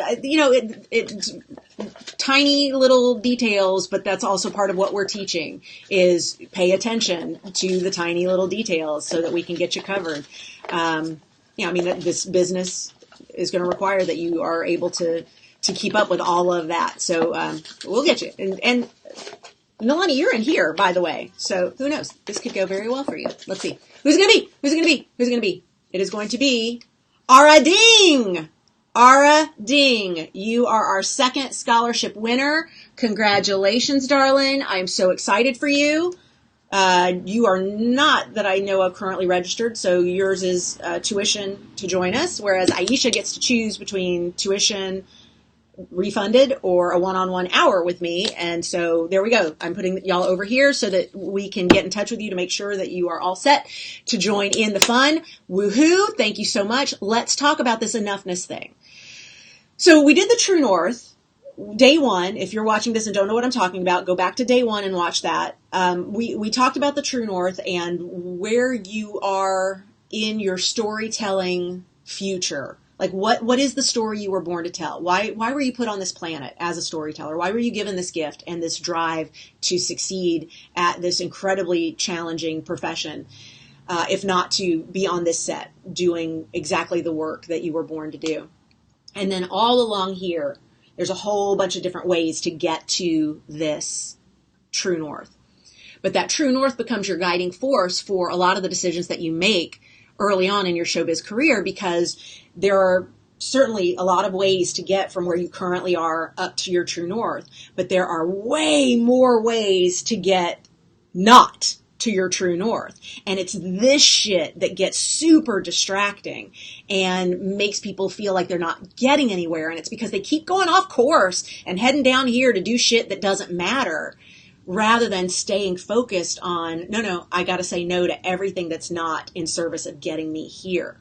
it's tiny little details, but that's also part of what we're teaching is pay attention to the tiny little details so that we can get you covered. This business is going to require that you are able to keep up with all of that. So we'll get you. And Nalani, you're in here, by the way. So who knows? This could go very well for you. Let's see. Who's it going to be? Who's it going to be? Who's it going to be? It is going to be Ara Ding. Ara Ding, you are our second scholarship winner. Congratulations, darling. I am so excited for you. You are not, that I know of, currently registered, so yours is tuition to join us, whereas Aisha gets to choose between tuition refunded or a one-on-one hour with me. And so there we go. I'm putting y'all over here so that we can get in touch with you to make sure that you are all set to join in the fun. Woohoo. Thank you so much. Let's talk about this enoughness thing. So we did the True North day one. If you're watching this and don't know what I'm talking about, go back to day one and watch that. We talked about the True North and where you are in your storytelling future. Like what is the story you were born to tell? Why were you put on this planet as a storyteller? Why were you given this gift and this drive to succeed at this incredibly challenging profession, if not to be on this set doing exactly the work that you were born to do? And then all along here, there's a whole bunch of different ways to get to this True North. But that True North becomes your guiding force for a lot of the decisions that you make early on in your showbiz career, because there are certainly a lot of ways to get from where you currently are up to your True North, but there are way more ways to get not to your True North. And it's this shit that gets super distracting and makes people feel like they're not getting anywhere. And it's because they keep going off course and heading down here to do shit that doesn't matter, rather than staying focused on, no, I got to say no to everything that's not in service of getting me here.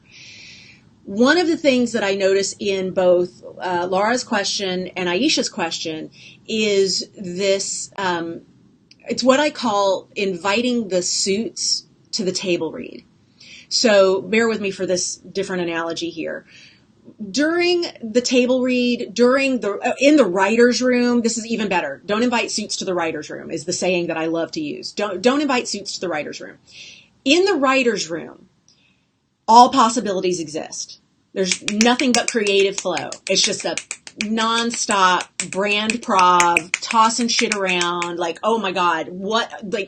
One of the things that I notice in both Laura's question and Aisha's question is this, it's what I call inviting the suits to the table read. So bear with me for this different analogy here. During the table read, in the writer's room, this is even better. Don't invite suits to the writer's room is the saying that I love to use. Don't invite suits to the writer's room. In the writer's room, all possibilities exist. There's nothing but creative flow. It's just a nonstop brand prov, tossing shit around. Like, oh my God,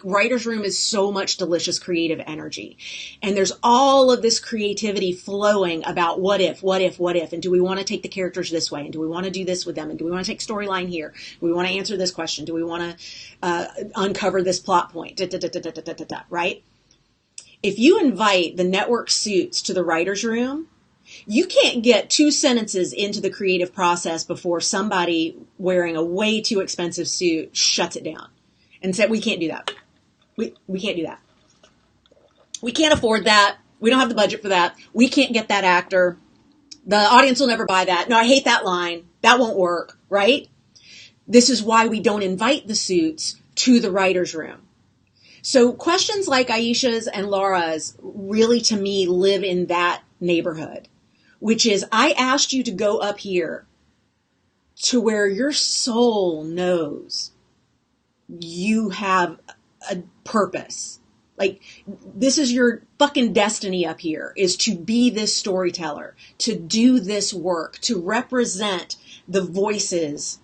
writer's room is so much delicious creative energy. And there's all of this creativity flowing about what if, and do we want to take the characters this way? And do we want to do this with them? And do we want to take storyline here? Do we want to answer this question? Do we want to uncover this plot point? Right? If you invite the network suits to the writer's room, you can't get 2 sentences into the creative process before somebody wearing a way too expensive suit shuts it down and said, we can't do that. We can't do that. We can't afford that. We don't have the budget for that. We can't get that actor. The audience will never buy that. No, I hate that line. That won't work, right? This is why we don't invite the suits to the writer's room. So questions like Aisha's and Laura's really, to me, live in that neighborhood, which is, I asked you to go up here to where your soul knows you have a purpose. Like, this is your fucking destiny up here, is to be this storyteller, to do this work, to represent the voices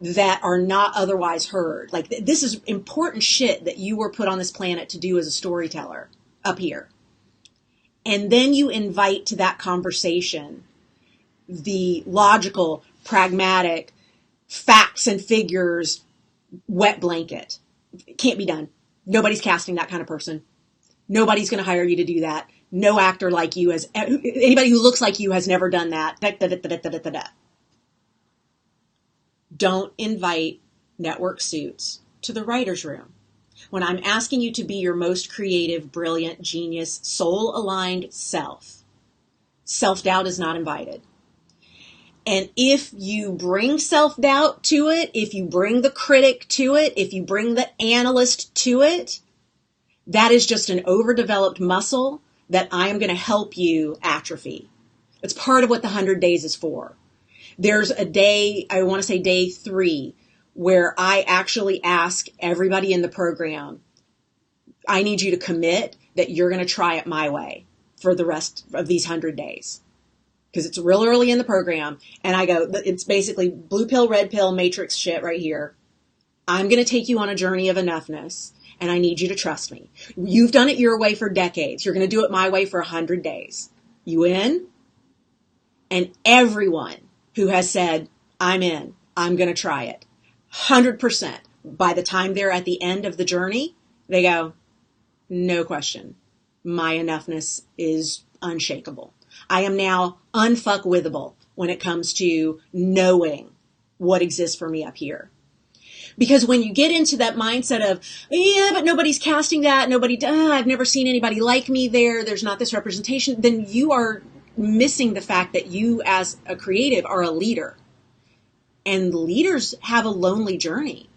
that are not otherwise heard. Like, this is important shit that you were put on this planet to do as a storyteller up here. And then you invite to that conversation the logical, pragmatic, facts and figures, wet blanket. It can't be done. Nobody's casting that kind of person. Nobody's going to hire you to do that. No actor like you anybody who looks like you has never done that. Don't invite network suits to the writer's room. When I'm asking you to be your most creative, brilliant, genius, soul-aligned self, self-doubt is not invited. And if you bring self-doubt to it, if you bring the critic to it, if you bring the analyst to it, that is just an overdeveloped muscle that I am going to help you atrophy. It's part of what the 100 days is for. There's a day, I want to say day 3, where I actually ask everybody in the program, I need you to commit that you're going to try it my way for the rest of these 100 days. Because it's real early in the program. And I go, it's basically blue pill, red pill, matrix shit right here. I'm going to take you on a journey of enoughness, and I need you to trust me. You've done it your way for decades. You're going to do it my way for 100 days. You in? And everyone who has said, I'm in, I'm going to try it, 100%, by the time they're at the end of the journey, they go, no question. My enoughness is unshakable. I am now unfuckwithable when it comes to knowing what exists for me up here. Because when you get into that mindset of, yeah, but nobody's casting that, I've never seen anybody like me there, there's not this representation, then you are missing the fact that you as a creative are a leader. And leaders have a lonely journey.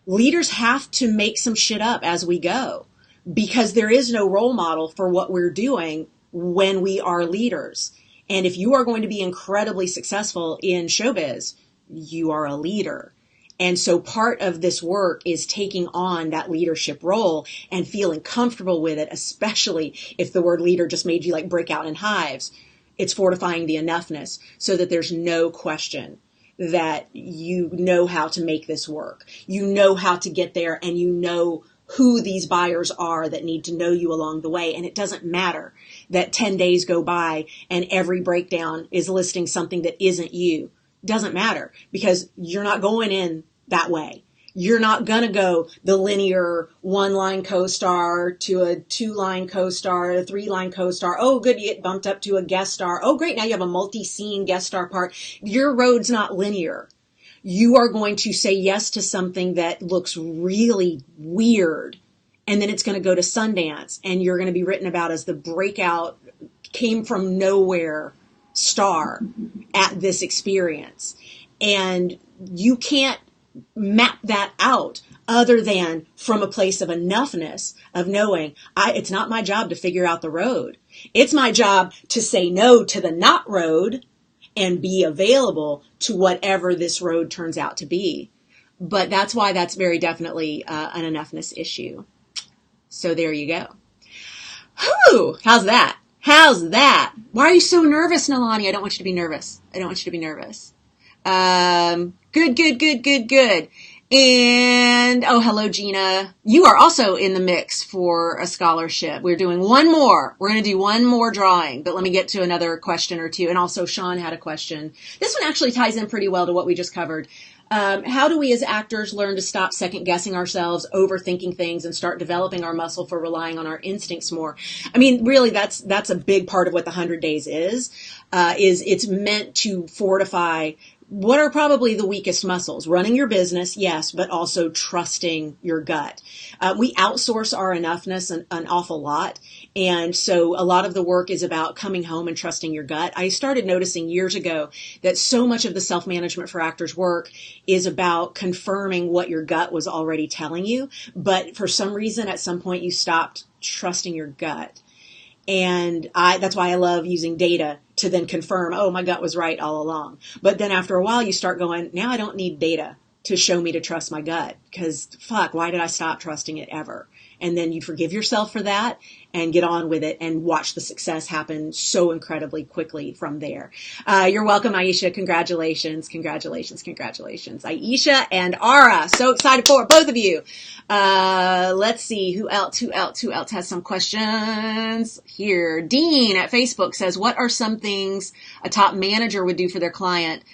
Leaders have to make some shit up as we go, because there is no role model for what we're doing when we are leaders. And if you are going to be incredibly successful in showbiz, you are a leader. And so part of this work is taking on that leadership role and feeling comfortable with it, especially if the word leader just made you like break out in hives. It's fortifying the enoughness so that there's no question that you know how to make this work. You know how to get there, and you know who these buyers are that need to know you along the way. And it doesn't matter that 10 days go by and every breakdown is listing something that isn't you. Doesn't matter, because you're not going in that way. You're not going to go the linear 1-line co-star to a 2-line co-star, a 3-line co-star. Oh, good. You get bumped up to a guest star. Oh, great. Now you have a multi-scene guest star part. Your road's not linear. You are going to say yes to something that looks really weird. And then it's going to go to Sundance, and you're going to be written about as the breakout, came from nowhere star at this experience. And you can't map that out other than from a place of enoughness of knowing it's not my job to figure out the road. It's my job to say no to the not road and be available to whatever this road turns out to be. But that's why that's very definitely an enoughness issue. So there you go. Whew, how's that? How's that? Why are you so nervous, Nalani? I don't want you to be nervous. I don't want you to be nervous. Good. And, oh, hello, Gina. You are also in the mix for a scholarship. We're doing one more. We're going to do one more drawing, but let me get to another question or two. And also Sean had a question. This one actually ties in pretty well to what we just covered. How do we as actors learn to stop second guessing ourselves, overthinking things, and start developing our muscle for relying on our instincts more? I mean, really, that's a big part of what the 100 days is it's meant to fortify what are probably the weakest muscles. Running your business, yes, but also trusting your gut. We outsource our enoughness an awful lot. And so a lot of the work is about coming home and trusting your gut. I started noticing years ago that so much of the self-management for actors work is about confirming what your gut was already telling you. But for some reason, at some point, you stopped trusting your gut. And that's why I love using data to then confirm, oh, my gut was right all along. But then after a while, you start going, now I don't need data to show me to trust my gut, because fuck, why did I stop trusting it ever? And then you forgive yourself for that and get on with it and watch the success happen so incredibly quickly from there. You're welcome, Aisha. Congratulations. Aisha and Ara. So excited for both of you. Let's see who else has some questions here. Dean at Facebook says, what are some things a top manager would do for their client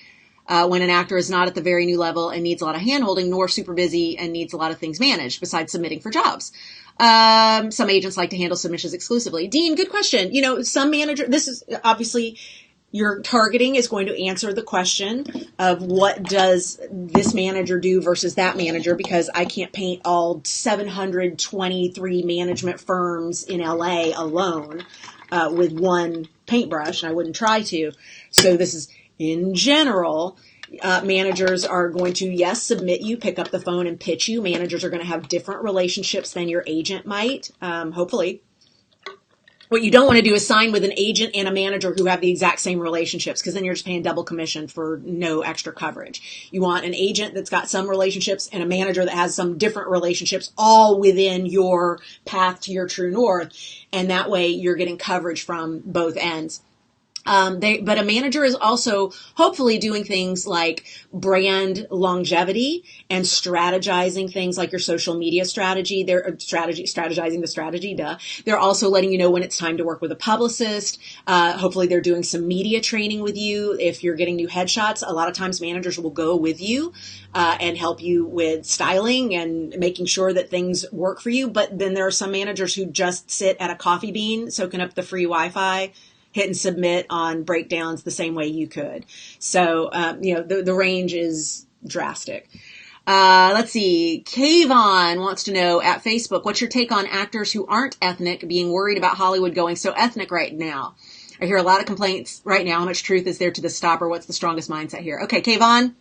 when an actor is not at the very new level and needs a lot of handholding, nor super busy and needs a lot of things managed besides submitting for jobs? Some agents like to handle submissions exclusively. Dean, good question. You know, some manager, this is obviously your targeting is going to answer the question of what does this manager do versus that manager, because I can't paint all 723 management firms in LA alone with one paintbrush, and I wouldn't try to. So this is in general. Managers are going to, yes, submit you, pick up the phone and pitch you. Managers are going to have different relationships than your agent might, hopefully. What you don't want to do is sign with an agent and a manager who have the exact same relationships, because then you're just paying double commission for no extra coverage. You want an agent that's got some relationships and a manager that has some different relationships, all within your path to your true north. And that way you're getting coverage from both ends. But a manager is also hopefully doing things like brand longevity and strategizing things like your social media strategy. They're strategizing the strategy. Duh. They're also letting you know when it's time to work with a publicist. Hopefully they're doing some media training with you. If you're getting new headshots, a lot of times managers will go with you, and help you with styling and making sure that things work for you. But then there are some managers who just sit at a coffee bean, soaking up the free Wi-Fi, hit and submit on breakdowns the same way you could. So, the range is drastic. Let's see. Kayvon wants to know at Facebook, what's your take on actors who aren't ethnic being worried about Hollywood going so ethnic right now? I hear a lot of complaints right now. How much truth is there to the stopper? What's the strongest mindset here? Okay, Kayvon.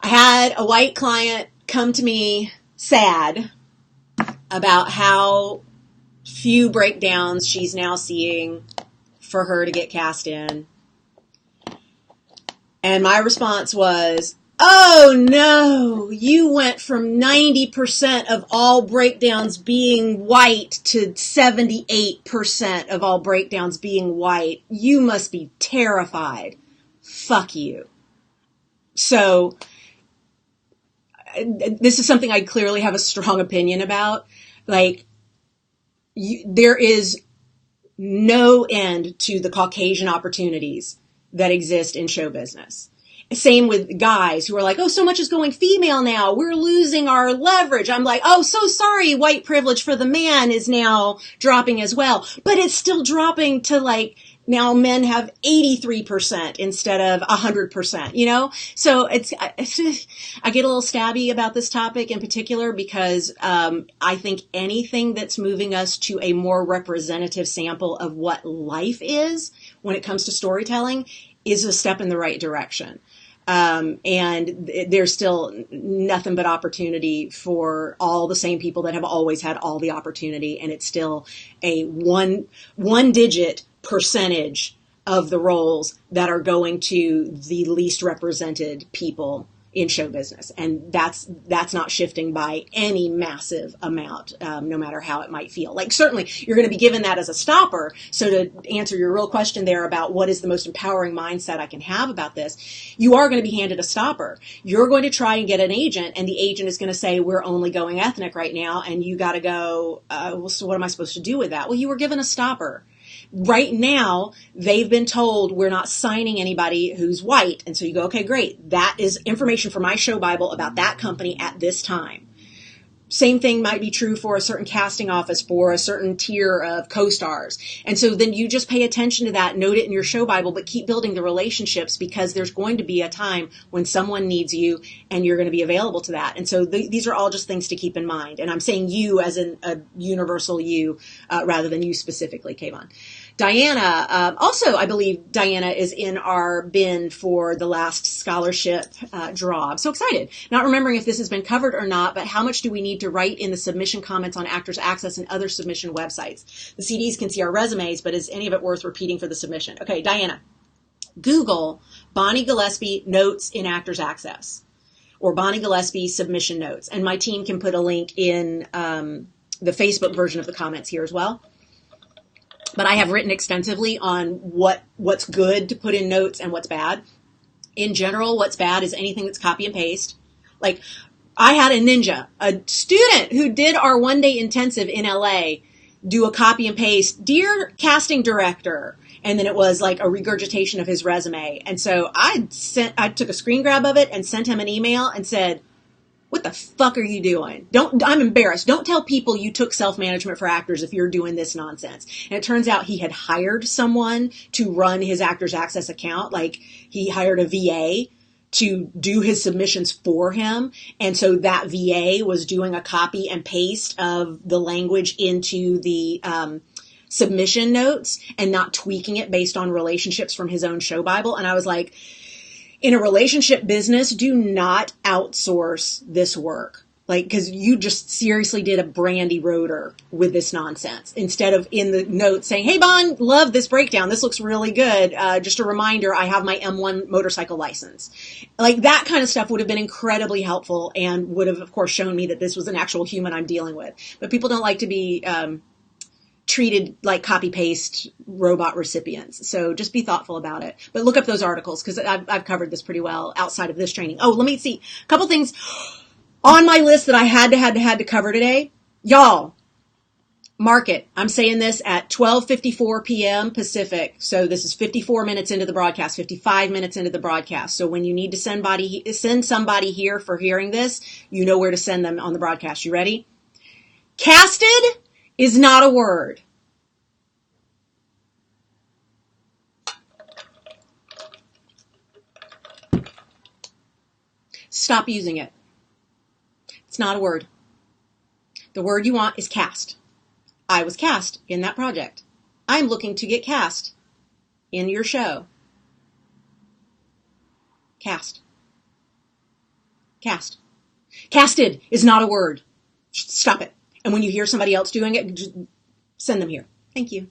I had a white client come to me sad about how few breakdowns she's now seeing for her to get cast in. And my response was, oh no, you went from 90% of all breakdowns being white to 78% of all breakdowns being white. You must be terrified. Fuck you. So this is something I clearly have a strong opinion about. Like, there is no end to the Caucasian opportunities that exist in show business. Same with guys who are like, oh, so much is going female now. We're losing our leverage. I'm like, oh, so sorry. White privilege for the man is now dropping as well. But it's still dropping to like, now men have 83% instead of 100%, So I get a little stabby about this topic in particular because I think anything that's moving us to a more representative sample of what life is when it comes to storytelling is a step in the right direction. And there's still nothing but opportunity for all the same people that have always had all the opportunity. And it's still a one digit percentage of the roles that are going to the least represented people in show business. And that's not shifting by any massive amount, no matter how it might feel. Like, certainly you're going to be given that as a stopper. So to answer your real question there about what is the most empowering mindset I can have about this, you are going to be handed a stopper. You're going to try and get an agent, and the agent is going to say, we're only going ethnic right now. And you got to go, well, so what am I supposed to do with that? Well, you were given a stopper. Right now, they've been told we're not signing anybody who's white. And so you go, okay, great. That is information for my show Bible about that company at this time. Same thing might be true for a certain casting office for a certain tier of co-stars. And so then you just pay attention to that, note it in your show Bible, but keep building the relationships because there's going to be a time when someone needs you and you're going to be available to that. And so these are all just things to keep in mind. And I'm saying you as in a universal you rather than you specifically, Kayvon. Diana, also, I believe Diana is in our bin for the last scholarship draw. I'm so excited. Not remembering if this has been covered or not, but how much do we need to write in the submission comments on Actors Access and other submission websites? The CDs can see our resumes, but is any of it worth repeating for the submission? Okay, Diana, Google Bonnie Gillespie notes in Actors Access or Bonnie Gillespie submission notes. And my team can put a link in the Facebook version of the comments here as well. But I have written extensively on what's good to put in notes and what's bad. In general, what's bad is anything that's copy and paste. Like, I had a ninja, a student who did our one-day intensive in LA, do a copy and paste, dear casting director. And then it was like a regurgitation of his resume. And so I took a screen grab of it and sent him an email and said, what the fuck are you doing? I'm embarrassed. Don't tell people you took self-management for actors if you're doing this nonsense. And it turns out he had hired someone to run his Actors Access account. Like, he hired a VA to do his submissions for him. And so that VA was doing a copy and paste of the language into the submission notes and not tweaking it based on relationships from his own show Bible. And I was like, in a relationship business, do not outsource this work. Like, because you just seriously did a Brandy rotor with this nonsense. Instead of in the notes saying, hey, Bon, love this breakdown. This looks really good. Just a reminder, I have my M1 motorcycle license. Like, that kind of stuff would have been incredibly helpful and would have, of course, shown me that this was an actual human I'm dealing with. But people don't like to be treated like copy paste robot recipients. So just be thoughtful about it. But look up those articles because I've covered this pretty well outside of this training. Oh, let me see a couple things on my list that I had to cover today. Y'all, mark it. I'm saying this at 12:54 p.m. Pacific. So this is 54 minutes into the broadcast, 55 minutes into the broadcast. So when you need to send somebody here for hearing this, you know where to send them on the broadcast. You ready? Casted is not a word. Stop using it. It's not a word. The word you want is cast. I was cast in that project. I'm looking to get cast in your show. Cast. Cast. Casted is not a word. Stop it. And when you hear somebody else doing it, just send them here. Thank you.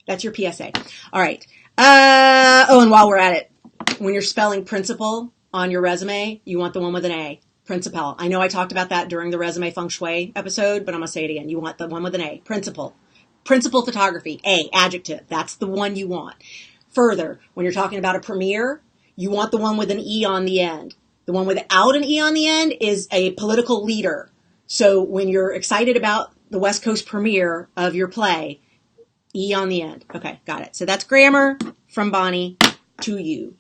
That's your PSA. All right. And while we're at it, when you're spelling principal on your resume, you want the one with an A. Principal. I know I talked about that during the resume feng shui episode, but I'm going to say it again. You want the one with an A. Principal. Principal photography. A. Adjective. That's the one you want. Further, when you're talking about a premiere, you want the one with an E on the end. The one without an E on the end is a political leader. So when you're excited about the West Coast premiere of your play, E on the end. Okay, got it. So that's grammar from Bonnie to you.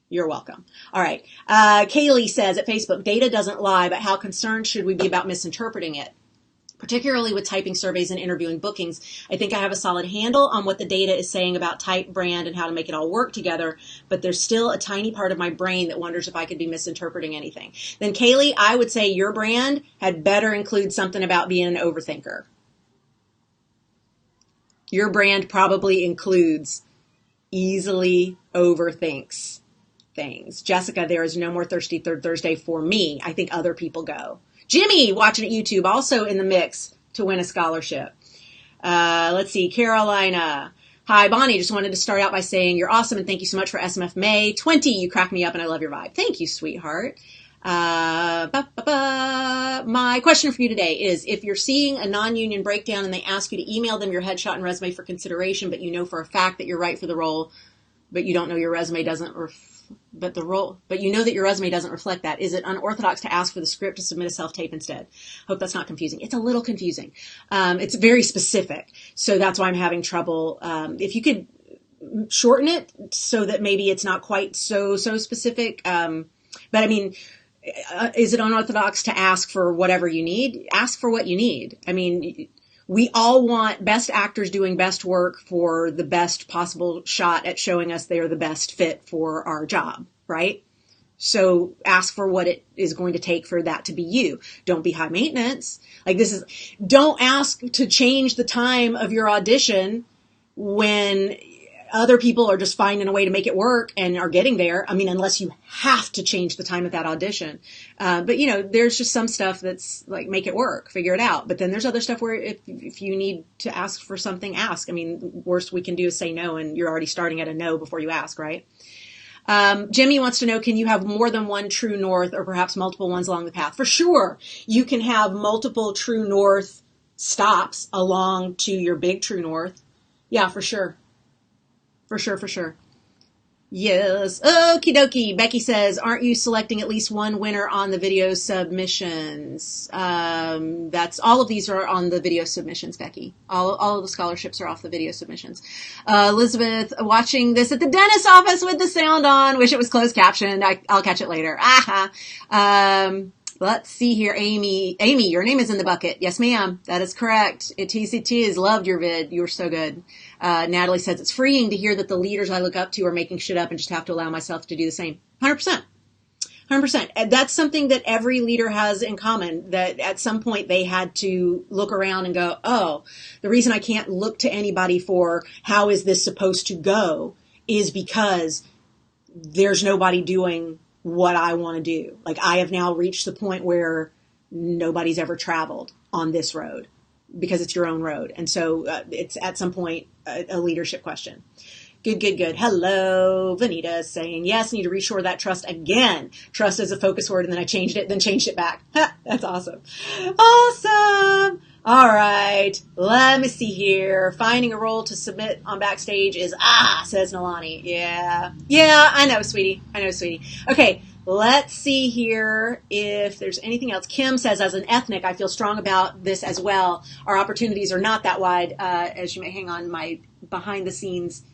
You're welcome. All right. Kaylee says at Facebook, data doesn't lie, but how concerned should we be about misinterpreting it? Particularly with typing surveys and interviewing bookings, I think I have a solid handle on what the data is saying about type, brand, and how to make it all work together, but there's still a tiny part of my brain that wonders if I could be misinterpreting anything. Then Kaylee, I would say your brand had better include something about being an overthinker. Your brand probably includes easily overthinks things. Jessica, there is no more Thirsty Third Thursday for me. I think other people go. Jimmy, watching at YouTube, also in the mix to win a scholarship. Let's see, Carolina. Hi, Bonnie. Just wanted to start out by saying you're awesome and thank you so much for SMF May 20. You crack me up and I love your vibe. Thank you, sweetheart. My question for you today is, if you're seeing a non-union breakdown and they ask you to email them your headshot and resume for consideration, but you know for a fact that you're right for the role, but you don't know your resume doesn't but you know that your resume doesn't reflect that. Is it unorthodox to ask for the script to submit a self-tape instead? Hope that's not confusing. It's a little confusing. It's very specific. So that's why I'm having trouble. If you could shorten it so that maybe it's not quite so specific. But I mean, is it unorthodox to ask for whatever you need? Ask for what you need. I mean, we all want best actors doing best work for the best possible shot at showing us they are the best fit for our job, right? So ask for what it is going to take for that to be you. Don't be high maintenance. Don't ask to change the time of your audition when other people are just finding a way to make it work and are getting there. I mean, unless you have to change the time of that audition. But you know, there's just some stuff that's like, make it work, figure it out. But then there's other stuff where if you need to ask for something, ask. I mean, the worst we can do is say no, and you're already starting at a no before you ask, right? Jimmy wants to know, can you have more than one true north or perhaps multiple ones along the path? For sure. You can have multiple true north stops along to your big true north. Yeah, for sure. For sure. Yes. Okie dokie. Becky says, aren't you selecting at least one winner on the video submissions? That's all of these are on the video submissions, Becky. All of the scholarships are off the video submissions. Elizabeth, watching this at the dentist office with the sound on. Wish it was closed captioned. I'll catch it later. Let's see here. Amy, your name is in the bucket. Yes, ma'am. That is correct. It is. Loved your vid. You were so good. Natalie says, it's freeing to hear that the leaders I look up to are making shit up and just have to allow myself to do the same. 100%. 100%. And that's something that every leader has in common, that at some point they had to look around and go, oh, the reason I can't look to anybody for how is this supposed to go is because there's nobody doing what I want to do. Like, I have now reached the point where nobody's ever traveled on this road because it's your own road. And so it's at some point a leadership question. Good. Hello. Vanita saying, yes, need to reshore that trust again. Trust is a focus word. And then I changed it back. Ha, that's awesome. All right, let me see here. Finding a role to submit on Backstage is, says Nalani. Yeah, I know, sweetie. Okay, let's see here if there's anything else. Kim says, as an ethnic, I feel strong about this as well. Our opportunities are not that wide. As you may hang on, my behind-the-scenes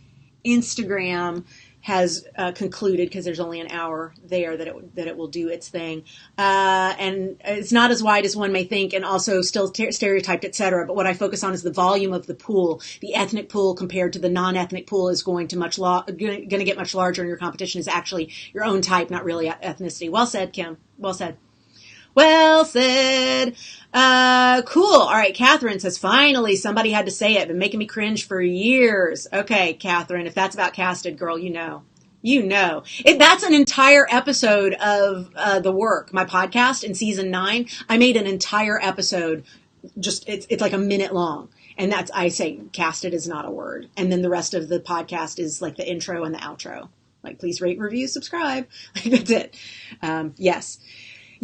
Instagram has concluded, because there's only an hour there, that it will do its thing, and it's not as wide as one may think, and also still stereotyped, etc. But what I focus on is the volume of the pool. The ethnic pool compared to the non-ethnic pool is going to get much larger, and your competition is actually your own type, not really ethnicity. Well said, Kim. Well said. Well said. Cool. All right. Catherine says, finally, somebody had to say it. Been making me cringe for years. Okay, Catherine, if that's about Casted, girl, you know. That's an entire episode of The Work, my podcast in season 9. I made an entire episode. It's like a minute long. And I say casted is not a word. And then the rest of the podcast is like the intro and the outro. Like, please rate, review, subscribe. Like, that's it. Yes.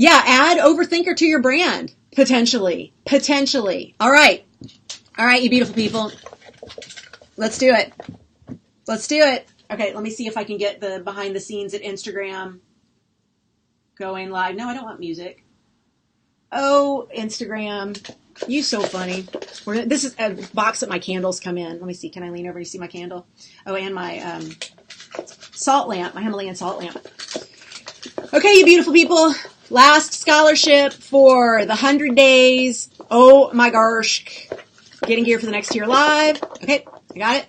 Yeah, add overthinker to your brand, potentially. All right, you beautiful people. Let's do it. Okay, let me see if I can get the behind the scenes at Instagram going live. No, I don't want music. Oh, Instagram, you so funny. This is a box that my candles come in. Let me see, can I lean over and see my candle? Oh, and my salt lamp, my Himalayan salt lamp. Okay, you beautiful people. Last scholarship for the 100 days. Oh my gosh. Getting gear for the next tier live. Okay, I got it.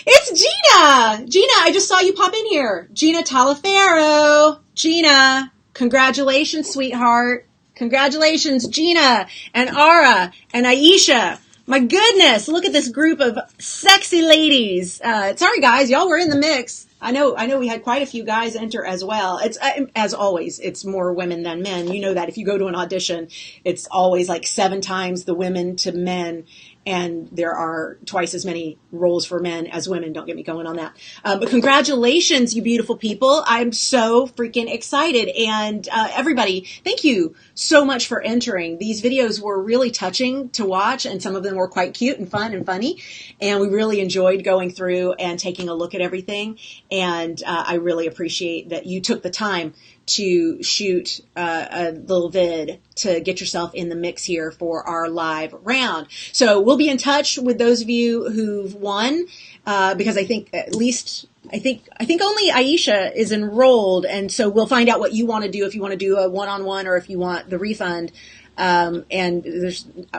It's Gina! Gina, I just saw you pop in here. Gina Talafero. Gina, congratulations, sweetheart. Congratulations, Gina and Ara and Aisha. My goodness, look at this group of sexy ladies. Sorry guys, y'all were in the mix. I know we had quite a few guys enter as well. It's as always, it's more women than men. You know that if you go to an audition, it's always like 7 times the women to men, and there are twice as many roles for men as women. Don't get me going on that. But congratulations, you beautiful people. I'm so freaking excited. And everybody, thank you so much for entering. These videos were really touching to watch, and some of them were quite cute and fun and funny. And we really enjoyed going through and taking a look at everything. And I really appreciate that you took the time to shoot a little vid to get yourself in the mix here for our live round. So we'll be in touch with those of you who've won, because I think only Aisha is enrolled, and so we'll find out what you want to do, if you want to do a one-on-one or if you want the refund. And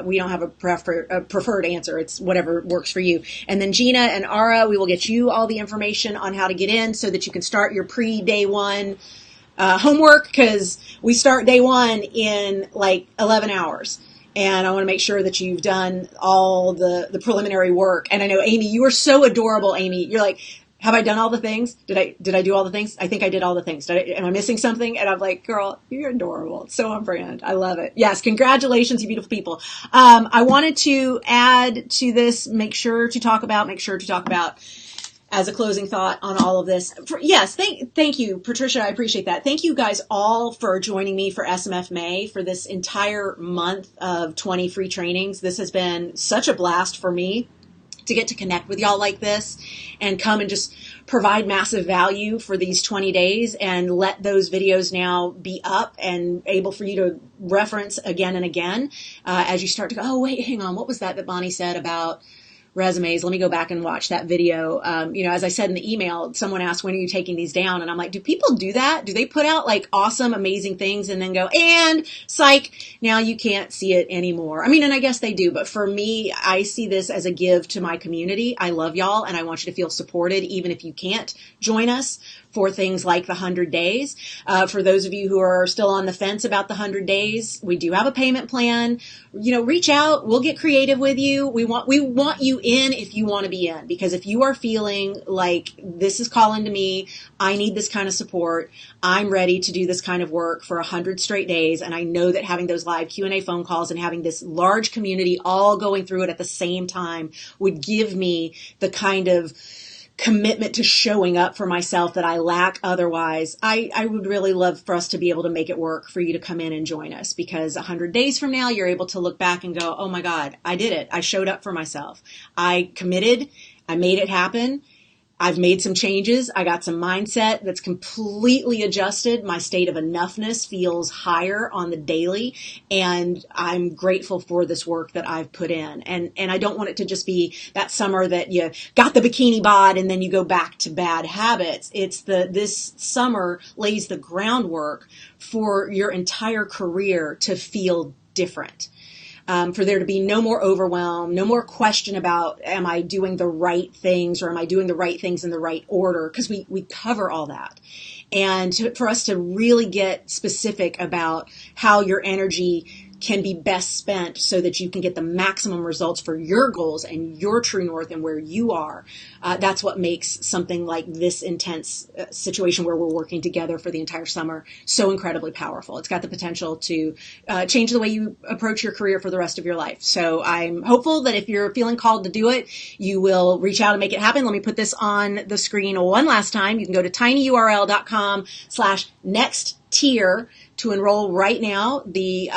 we don't have a preferred answer. It's whatever works for you. And then Gina and Ara, we will get you all the information on how to get in so that you can start your pre-day one homework, because we start day 1 in like 11 hours. And I want to make sure that you've done all the preliminary work. And I know, Amy, you are so adorable, Amy. You're like, have I done all the things? Did I do all the things? I think I did all the things. Am I missing something? And I'm like, girl, you're adorable. It's so on brand. I love it. Yes. Congratulations, you beautiful people. I wanted to add to this, make sure to talk about as a closing thought on all of this. Thank you, Patricia. I appreciate that. Thank you guys all for joining me for SMF May for this entire month of 20 free trainings. This has been such a blast for me to get to connect with y'all like this and come and just provide massive value for these 20 days and let those videos now be up and able for you to reference again and again as you start to go, oh, wait, hang on. What was that Bonnie said about resumes? Let me go back and watch that video. As I said in the email, someone asked, when are you taking these down? And I'm like, do people do that? Do they put out like awesome, amazing things and then go, and psych, now you can't see it anymore? I mean, and I guess they do, but for me, I see this as a give to my community. I love y'all and I want you to feel supported, even if you can't join us for things like the 100 days. For those of you who are still on the fence about the 100 days, we do have a payment plan. Reach out. We'll get creative with you. We want you in if you want to be in, because if you are feeling like this is calling to me, I need this kind of support, I'm ready to do this kind of work for 100 straight days. And I know that having those live Q&A phone calls and having this large community all going through it at the same time would give me the kind of commitment to showing up for myself that I lack otherwise, I would really love for us to be able to make it work for you to come in and join us, because 100 days from now, you're able to look back and go, oh my God, I did it. I showed up for myself. I committed. I made it happen. I've made some changes. I got some mindset that's completely adjusted. My state of enoughness feels higher on the daily, and I'm grateful for this work that I've put in. And I don't want it to just be that summer that you got the bikini bod and then you go back to bad habits. This summer lays the groundwork for your entire career to feel different. For there to be no more overwhelm, no more question about, am I doing the right things, or am I doing the right things in the right order? Because we cover all that. And for us to really get specific about how your energy can be best spent so that you can get the maximum results for your goals and your true north and where you are. That's what makes something like this intense situation where we're working together for the entire summer so incredibly powerful. It's got the potential to change the way you approach your career for the rest of your life. So I'm hopeful that if you're feeling called to do it, you will reach out and make it happen. Let me put this on the screen one last time. You can go to tinyurl.com/next tier to enroll right now. The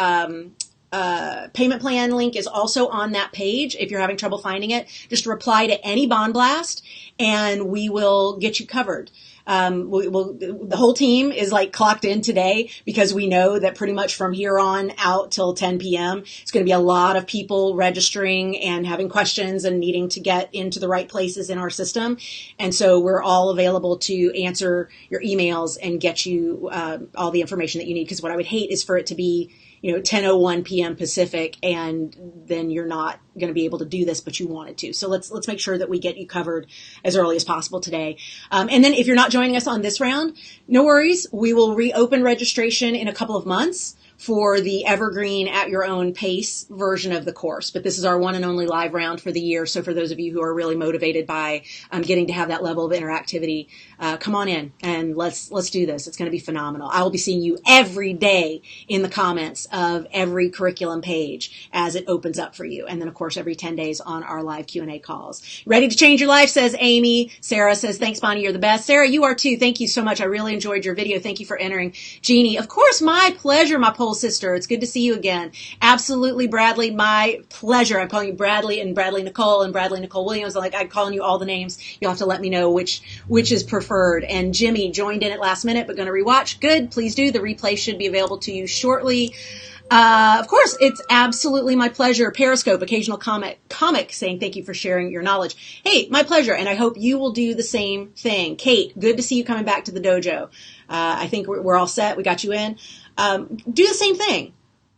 payment plan link is also on that page. If you're having trouble finding it, just reply to any bond blast and we will get you covered. The whole team is like clocked in today, because we know that pretty much from here on out till 10 p.m., it's going to be a lot of people registering and having questions and needing to get into the right places in our system. And so we're all available to answer your emails and get you all the information that you need. Because what I would hate is for it to be 10:01 p.m. Pacific, and then you're not going to be able to do this, but you wanted to. So let's make sure that we get you covered as early as possible today. And then if you're not joining us on this round, no worries. We will reopen registration in a couple of months for the evergreen at your own pace version of the course. But this is our one and only live round for the year. So for those of you who are really motivated by getting to have that level of interactivity, come on in and let's do this. It's going to be phenomenal. I will be seeing you every day in the comments of every curriculum page as it opens up for you. And then of course, every 10 days on our live Q&A calls. Ready to change your life, says Amy. Sarah says, thanks, Bonnie. You're the best. Sarah, you are too. Thank you so much. I really enjoyed your video. Thank you for entering. Jeannie, of course, my pleasure, my Pole sister. It's good to see you again. Absolutely, Bradley, my pleasure. I'm calling you Bradley and Bradley Nicole and Bradley Nicole Williams. I'm calling you all the names. You'll have to let me know which is preferred. And Jimmy joined in at last minute, but going to rewatch. Good. Please do. The replay should be available to you shortly. Of course, it's absolutely my pleasure. Periscope, occasional comic saying thank you for sharing your knowledge. Hey, my pleasure. And I hope you will do the same thing. Kate, good to see you coming back to the dojo. I think we're all set. We got you in. Do the same thing.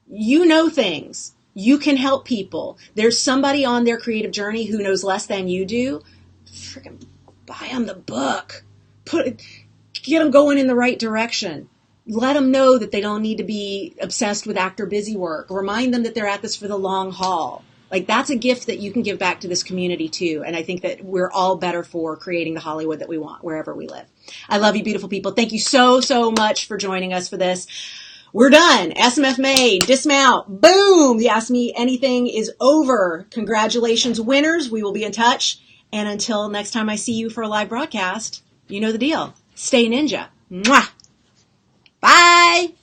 You know things. You can help people. There's somebody on their creative journey who knows less than you do. Freaking buy them the book. Get them going in the right direction. Let them know that they don't need to be obsessed with actor busy work. Remind them that they're at this for the long haul. Like, that's a gift that you can give back to this community too. And I think that we're all better for creating the Hollywood that we want wherever we live. I love you, beautiful people. Thank you so much for joining us for this. We're done. SMF made. Dismount. Boom. The Ask Me Anything is over. Congratulations, winners. We will be in touch. And until next time I see you for a live broadcast, you know the deal. Stay ninja. Mwah. Bye.